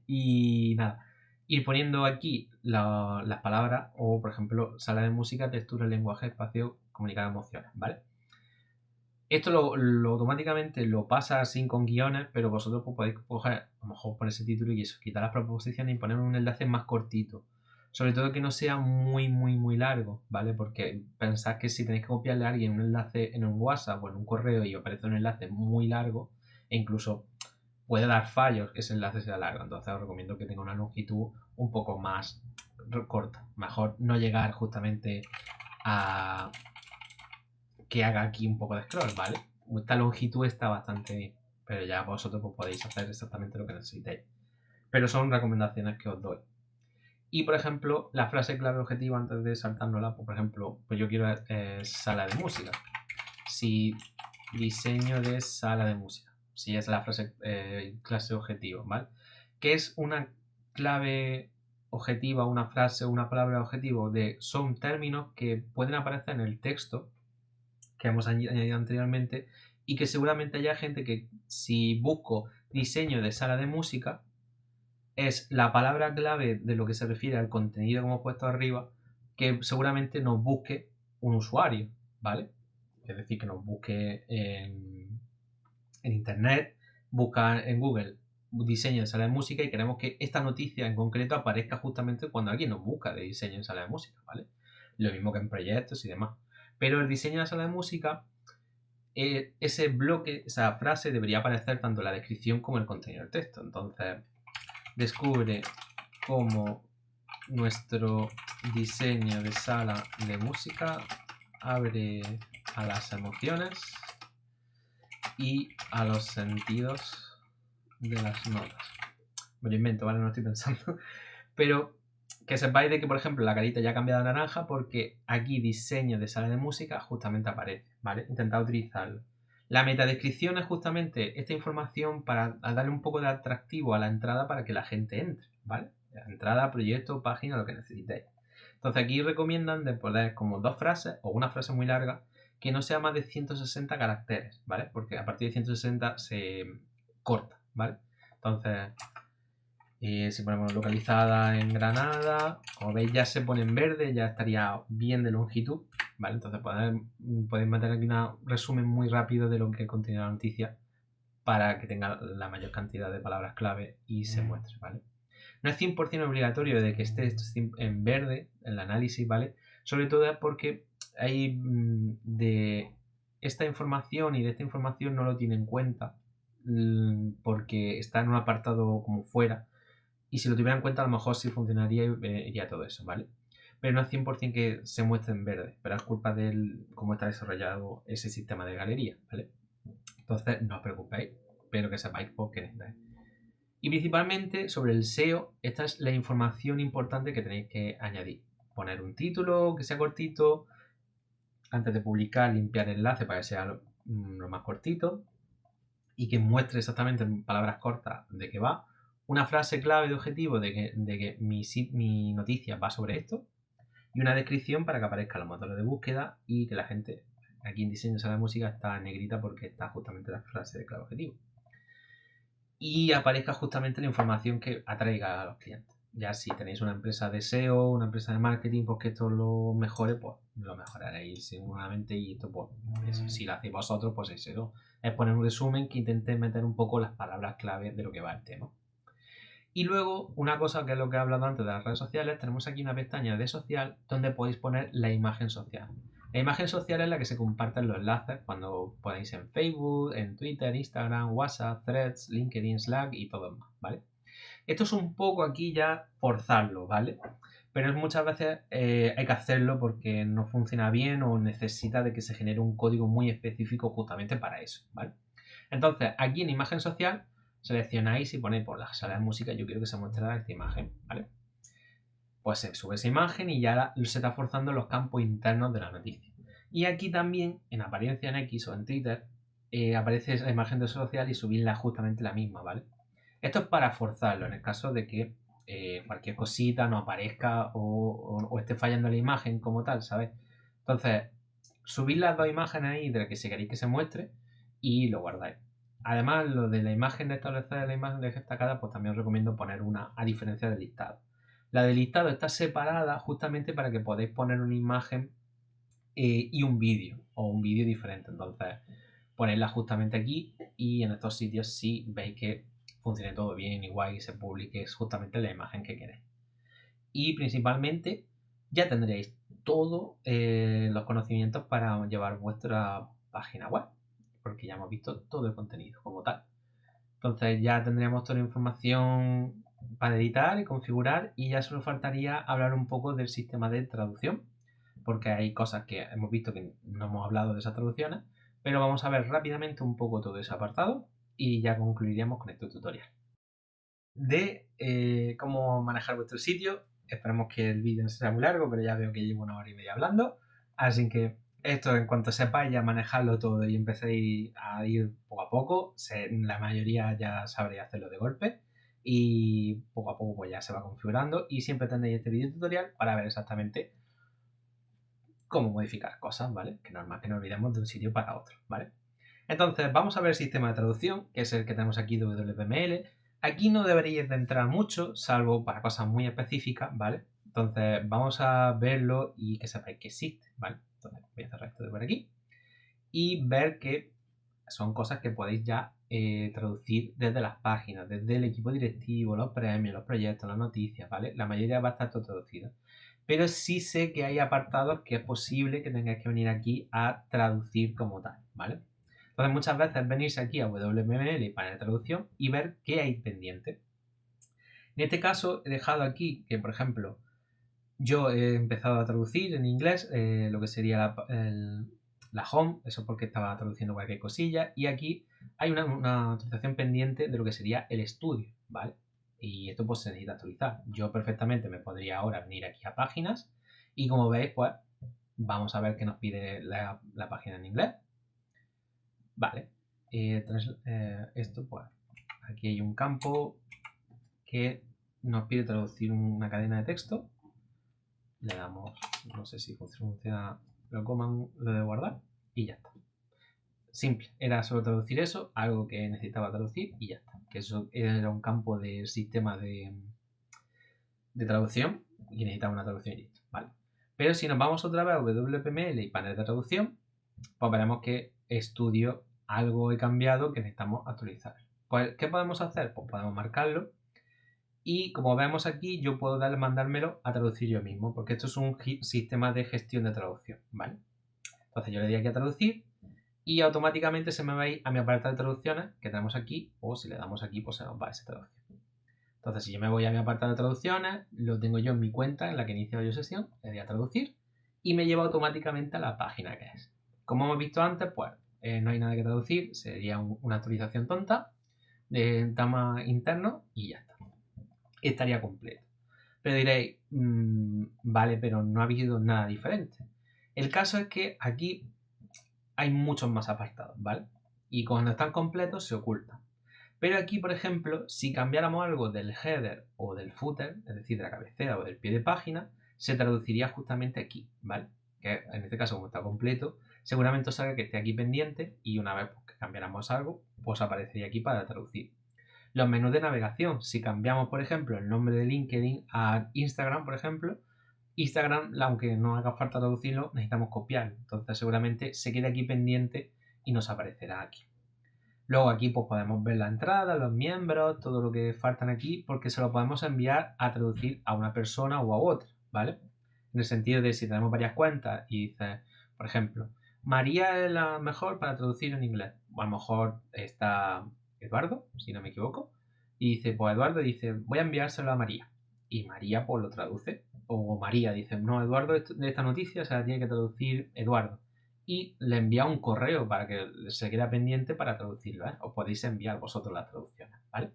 Speaker 1: Y nada, ir poniendo aquí las palabras o, por ejemplo, sala de música, textura, lenguaje, espacio, comunicar emociones, ¿vale? Esto lo automáticamente lo pasa así con guiones, pero vosotros pues, podéis coger, a lo mejor poner ese título y eso, quitar las preposiciones y poner un enlace más cortito. Sobre todo que no sea muy largo, ¿vale? Porque pensad que si tenéis que copiarle a alguien un enlace en un WhatsApp o en un correo y aparece un enlace muy largo, e incluso puede dar fallos que ese enlace sea largo. Entonces os recomiendo que tenga una longitud un poco más corta. Mejor no llegar justamente a que haga aquí un poco de scroll, ¿vale? Esta longitud está bastante bien, pero ya vosotros pues, podéis hacer exactamente lo que necesitéis. Pero son recomendaciones que os doy. Y por ejemplo, la frase clave objetiva antes de saltárnosla, pues, por ejemplo, pues yo quiero sala de música. Si diseño de sala de música, si es la frase clase objetivo, ¿vale? ¿Qué es una clave objetiva, una frase, una palabra objetivo? Son términos que pueden aparecer en el texto que hemos añadido anteriormente y que seguramente haya gente que si busco diseño de sala de música es la palabra clave de lo que se refiere al contenido que hemos puesto arriba que seguramente nos busque un usuario, ¿vale? Es decir, que nos busque en internet, busca en Google diseño de sala de música y queremos que esta noticia en concreto aparezca justamente cuando alguien nos busca de diseño en sala de música, ¿vale? Lo mismo que en proyectos y demás. Pero el diseño de sala de música, ese bloque, esa frase debería aparecer tanto en la descripción como en el contenido del texto. Entonces, descubre cómo nuestro diseño de sala de música abre a las emociones y a los sentidos de las notas. Me lo invento, ¿vale? No estoy pensando. Pero que sepáis de que, por ejemplo, la carita ya ha cambiado a naranja porque aquí diseño de sala de música justamente aparece, ¿vale? Intentad utilizarlo. La metadescripción es justamente esta información para darle un poco de atractivo a la entrada para que la gente entre, ¿vale? La entrada, proyecto, página, lo que necesitéis. Entonces aquí recomiendan de poner como dos frases o una frase muy larga que no sea más de 160 caracteres, ¿vale? Porque a partir de 160 se corta, ¿vale? Entonces, si ponemos localizada en Granada, como veis ya se pone en verde, ya estaría bien de longitud, ¿vale? Entonces podéis meter aquí un resumen muy rápido de lo que contiene la noticia para que tenga la mayor cantidad de palabras clave y se muestre, ¿vale? No es 100% obligatorio de que esté en verde el análisis, ¿vale? Sobre todo es porque hay de esta información y de esta información no lo tiene en cuenta porque está en un apartado como fuera y si lo tuviera en cuenta a lo mejor sí funcionaría y iría todo eso, ¿vale? Pero no es 100% que se muestre en verde, pero es culpa de cómo está desarrollado ese sistema de galería, ¿vale? Entonces no os preocupéis, pero que sepáis por qué necesitáis. Y principalmente sobre el SEO, esta es la información importante que tenéis que añadir. Poner un título que sea cortito, antes de publicar limpiar el enlace para que sea lo más cortito y que muestre exactamente en palabras cortas de qué va. Una frase clave de objetivo de que mi noticia va sobre esto y una descripción para que aparezca los motores de búsqueda y que la gente, aquí en diseño de sala de música está en negrita porque está justamente la frase de clave objetivo. Y aparezca justamente la información que atraiga a los clientes. Ya si tenéis una empresa de SEO, una empresa de marketing, pues que esto lo mejore, pues lo mejoraréis seguramente y esto, pues eso, si lo hacéis vosotros, pues eso es poner un resumen que intente meter un poco las palabras clave de lo que va el tema. Y luego, una cosa que es lo que he hablado antes de las redes sociales, tenemos aquí una pestaña de social donde podéis poner la imagen social. La imagen social es la que se comparten los enlaces cuando ponéis en Facebook, en Twitter, Instagram, WhatsApp, Threads, LinkedIn, Slack y todo más, ¿vale? Esto es un poco aquí ya forzarlo, ¿vale? Pero muchas veces hay que hacerlo porque no funciona bien o necesita de que se genere un código muy específico justamente para eso, ¿vale? Entonces, aquí en imagen social seleccionáis y ponéis por la sala de música, yo quiero que se muestre esta imagen, ¿vale? Pues se sube esa imagen y ya se está forzando los campos internos de la noticia. Y aquí también, en apariencia en X o en Twitter, aparece esa imagen de social y subirla justamente la misma, ¿vale? Esto es para forzarlo en el caso de que cualquier cosita no aparezca o esté fallando la imagen como tal, ¿sabes? Entonces, subid las dos imágenes ahí de las que si queréis que se muestre y lo guardáis. Además, lo de la imagen de establecer la imagen destacada, pues también os recomiendo poner una a diferencia del listado. La del listado está separada justamente para que podáis poner una imagen y un vídeo o un vídeo diferente. Entonces, ponerla justamente aquí y en estos sitios si veis que funcione todo bien, igual y se publique justamente la imagen que queréis. y principalmente ya tendréis todos los conocimientos para llevar vuestra página web, porque ya hemos visto todo el contenido como tal. Entonces ya tendríamos toda la información para editar y configurar, y ya solo faltaría hablar un poco del sistema de traducción, porque hay cosas que hemos visto que no hemos hablado de esas traducciones, pero vamos a ver rápidamente un poco todo ese apartado y ya concluiríamos con este tutorial de cómo manejar vuestro sitio. Esperemos que el vídeo no sea muy largo, pero ya veo que llevo 1 hora y media hablando, así que esto, en cuanto sepáis ya manejarlo todo y empecéis a ir poco a poco, la mayoría ya sabréis hacerlo de golpe y poco a poco pues ya se va configurando, y siempre tendréis este vídeo tutorial para ver exactamente cómo modificar cosas, ¿vale? Que normal que no olvidemos de un sitio para otro, ¿vale? Entonces vamos a ver el sistema de traducción, que es el que tenemos aquí de WPML. Aquí no deberíais de entrar mucho, salvo para cosas muy específicas, ¿vale? Entonces vamos a verlo y que sepáis que existe, ¿vale? Entonces voy a cerrar esto de por aquí y ver que son cosas que podéis ya traducir desde las páginas, desde el equipo directivo, los premios, los proyectos, las noticias, ¿vale? La mayoría va a estar todo traducido. Pero sí sé que hay apartados que es posible que tengáis que venir aquí a traducir como tal, ¿vale? Entonces muchas veces venirse aquí a WPML y panel de traducción y ver qué hay pendiente. En este caso he dejado aquí que, por ejemplo, yo he empezado a traducir en inglés lo que sería la home, eso porque estaba traduciendo cualquier cosilla, y aquí hay una actualización pendiente de lo que sería el estudio, ¿vale? Y esto pues se necesita actualizar. Yo perfectamente me podría ahora venir aquí a páginas y, como veis, pues vamos a ver qué nos pide la página en inglés. Vale, esto pues aquí hay un campo que nos pide traducir una cadena de texto. Le damos, no sé si funciona, lo de guardar y ya está. Simple, era solo traducir eso, algo que necesitaba traducir y ya está. Que eso era un campo del sistema de traducción y necesitaba una traducción y listo, ¿vale? Pero si nos vamos otra vez a WPML y panel de traducción, pues veremos que estudio algo he cambiado que necesitamos actualizar. Pues, ¿qué podemos hacer? Pues podemos marcarlo. Y como vemos aquí, yo puedo mandármelo a traducir yo mismo, porque esto es un sistema de gestión de traducción, ¿vale? Entonces yo le doy aquí a traducir y automáticamente se me va a ir a mi apartado de traducciones que tenemos aquí, o si le damos aquí, pues se nos va a esa traducción. Entonces, si yo me voy a mi apartado de traducciones, lo tengo yo en mi cuenta en la que inicio yo sesión, le doy a traducir y me lleva automáticamente a la página que es. Como hemos visto antes, pues no hay nada que traducir, sería una actualización tonta de tema interno y ya está. Estaría completo. Pero diréis, vale, pero no ha habido nada diferente. El caso es que aquí hay muchos más apartados, ¿vale? Y cuando están completos se ocultan. Pero aquí, por ejemplo, si cambiáramos algo del header o del footer, es decir, de la cabecera o del pie de página, se traduciría justamente aquí, ¿vale? Que en este caso, como está completo, seguramente os salga que esté aquí pendiente y una vez que cambiáramos algo, pues aparecería aquí para traducir. Los menús de navegación, si cambiamos, por ejemplo, el nombre de LinkedIn a Instagram, por ejemplo, Instagram, aunque no haga falta traducirlo, necesitamos copiarlo. Entonces seguramente se quede aquí pendiente y nos aparecerá aquí. Luego aquí pues podemos ver la entrada, los miembros, todo lo que faltan aquí, porque se lo podemos enviar a traducir a una persona o a otra, ¿vale? En el sentido de si tenemos varias cuentas y dices, por ejemplo, María es la mejor para traducir en inglés. O a lo mejor está Eduardo, si no me equivoco, y dice, pues Eduardo dice, voy a enviárselo a María. Y María pues lo traduce. O María dice, no, Eduardo, de esta noticia se la tiene que traducir Eduardo. Y le envía un correo para que se quede pendiente para traducirlo, ¿eh? Os podéis enviar vosotros las traducciones, ¿vale?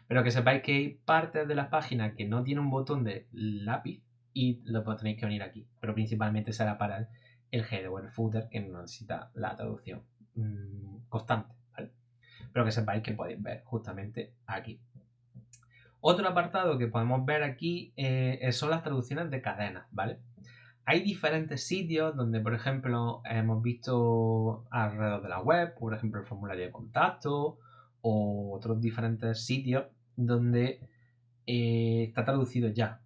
Speaker 1: Pero que sepáis que hay partes de la página que no tiene un botón de lápiz y lo tenéis que venir aquí. Pero principalmente será para el header o el footer, que no necesita la traducción constante, ¿vale? Pero que sepáis que podéis ver justamente aquí. Otro apartado que podemos ver aquí son las traducciones de cadenas, ¿vale? Hay diferentes sitios donde, por ejemplo, hemos visto alrededor de la web, por ejemplo, el formulario de contacto o otros diferentes sitios donde está traducido ya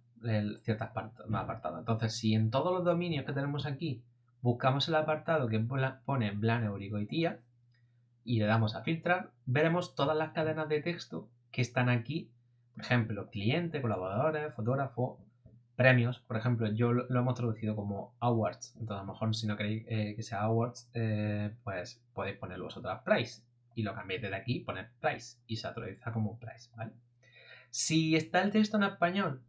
Speaker 1: ciertas apartados. Entonces, si en todos los dominios que tenemos aquí buscamos el apartado que pone Blaneur y Goitia y le damos a filtrar, veremos todas las cadenas de texto que están aquí. Por ejemplo, cliente, colaboradores, fotógrafo, premios, por ejemplo, yo lo hemos traducido como awards, entonces a lo mejor si no queréis que sea awards, pues podéis poner vosotras prize y lo cambiáis desde aquí, poner price y se actualiza como price, ¿vale? Si está el texto en español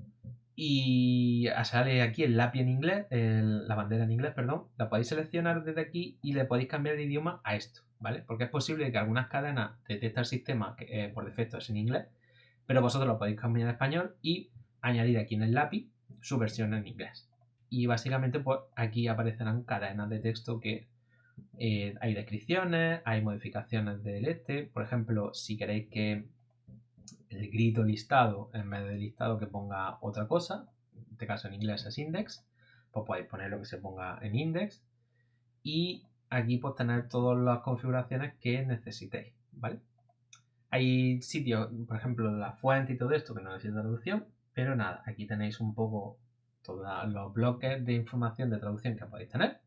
Speaker 1: y sale aquí el lápiz en inglés, la bandera en inglés, perdón, la podéis seleccionar desde aquí y le podéis cambiar de idioma a esto, ¿vale? Porque es posible que algunas cadenas detecte el sistema que por defecto es en inglés, pero vosotros lo podéis cambiar a español y añadir aquí en el lápiz su versión en inglés. Y básicamente pues aquí aparecerán cadenas de texto que hay descripciones, hay modificaciones del por ejemplo, si queréis que el grito listado, en vez de listado que ponga otra cosa, en este caso en inglés es index, pues podéis poner lo que se ponga en index y aquí pues tener todas las configuraciones que necesitéis, ¿vale? Hay sitios, por ejemplo, la fuente y todo esto que no necesita traducción, pero nada, aquí tenéis un poco todos los bloques de información de traducción que podéis tener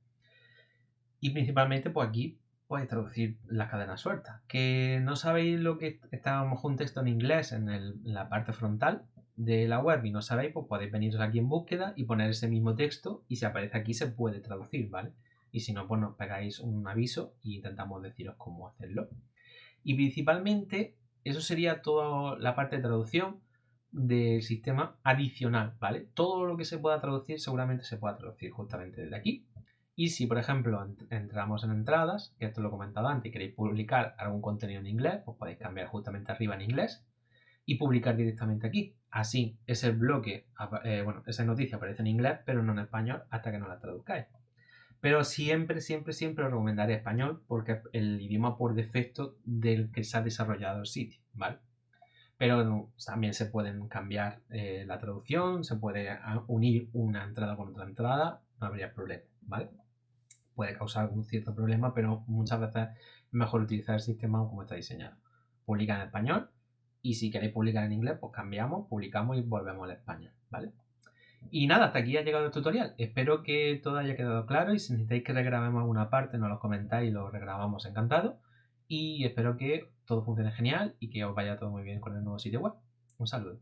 Speaker 1: y principalmente pues aquí podéis traducir las cadenas sueltas. Que no sabéis lo que está a lo mejor un texto en inglés en la parte frontal de la web y no sabéis, pues podéis veniros aquí en búsqueda y poner ese mismo texto y si aparece aquí se puede traducir, ¿vale? Y si no, pues nos pegáis un aviso y intentamos deciros cómo hacerlo. Y principalmente eso sería toda la parte de traducción del sistema adicional, ¿vale? Todo lo que se pueda traducir seguramente se pueda traducir justamente desde aquí. Y si, por ejemplo, entramos en entradas, que esto lo he comentado antes, y queréis publicar algún contenido en inglés, pues podéis cambiar justamente arriba en inglés y publicar directamente aquí. Así, ese bloque, esa noticia aparece en inglés, pero no en español hasta que no la traduzcáis. Pero siempre, siempre, siempre os recomendaré español porque es el idioma por defecto del que se ha desarrollado el sitio, ¿vale? Pero también se pueden cambiar la traducción, se puede unir una entrada con otra entrada, no habría problema, ¿vale? Puede causar algún cierto problema, pero muchas veces es mejor utilizar el sistema como está diseñado. Publica en español y si queréis publicar en inglés, pues cambiamos, publicamos y volvemos al español, ¿vale? Y nada, hasta aquí ha llegado el tutorial. Espero que todo haya quedado claro y si necesitáis que regrabemos alguna parte, nos lo comentáis y lo regrabamos encantado. Y espero que todo funcione genial y que os vaya todo muy bien con el nuevo sitio web. Un saludo.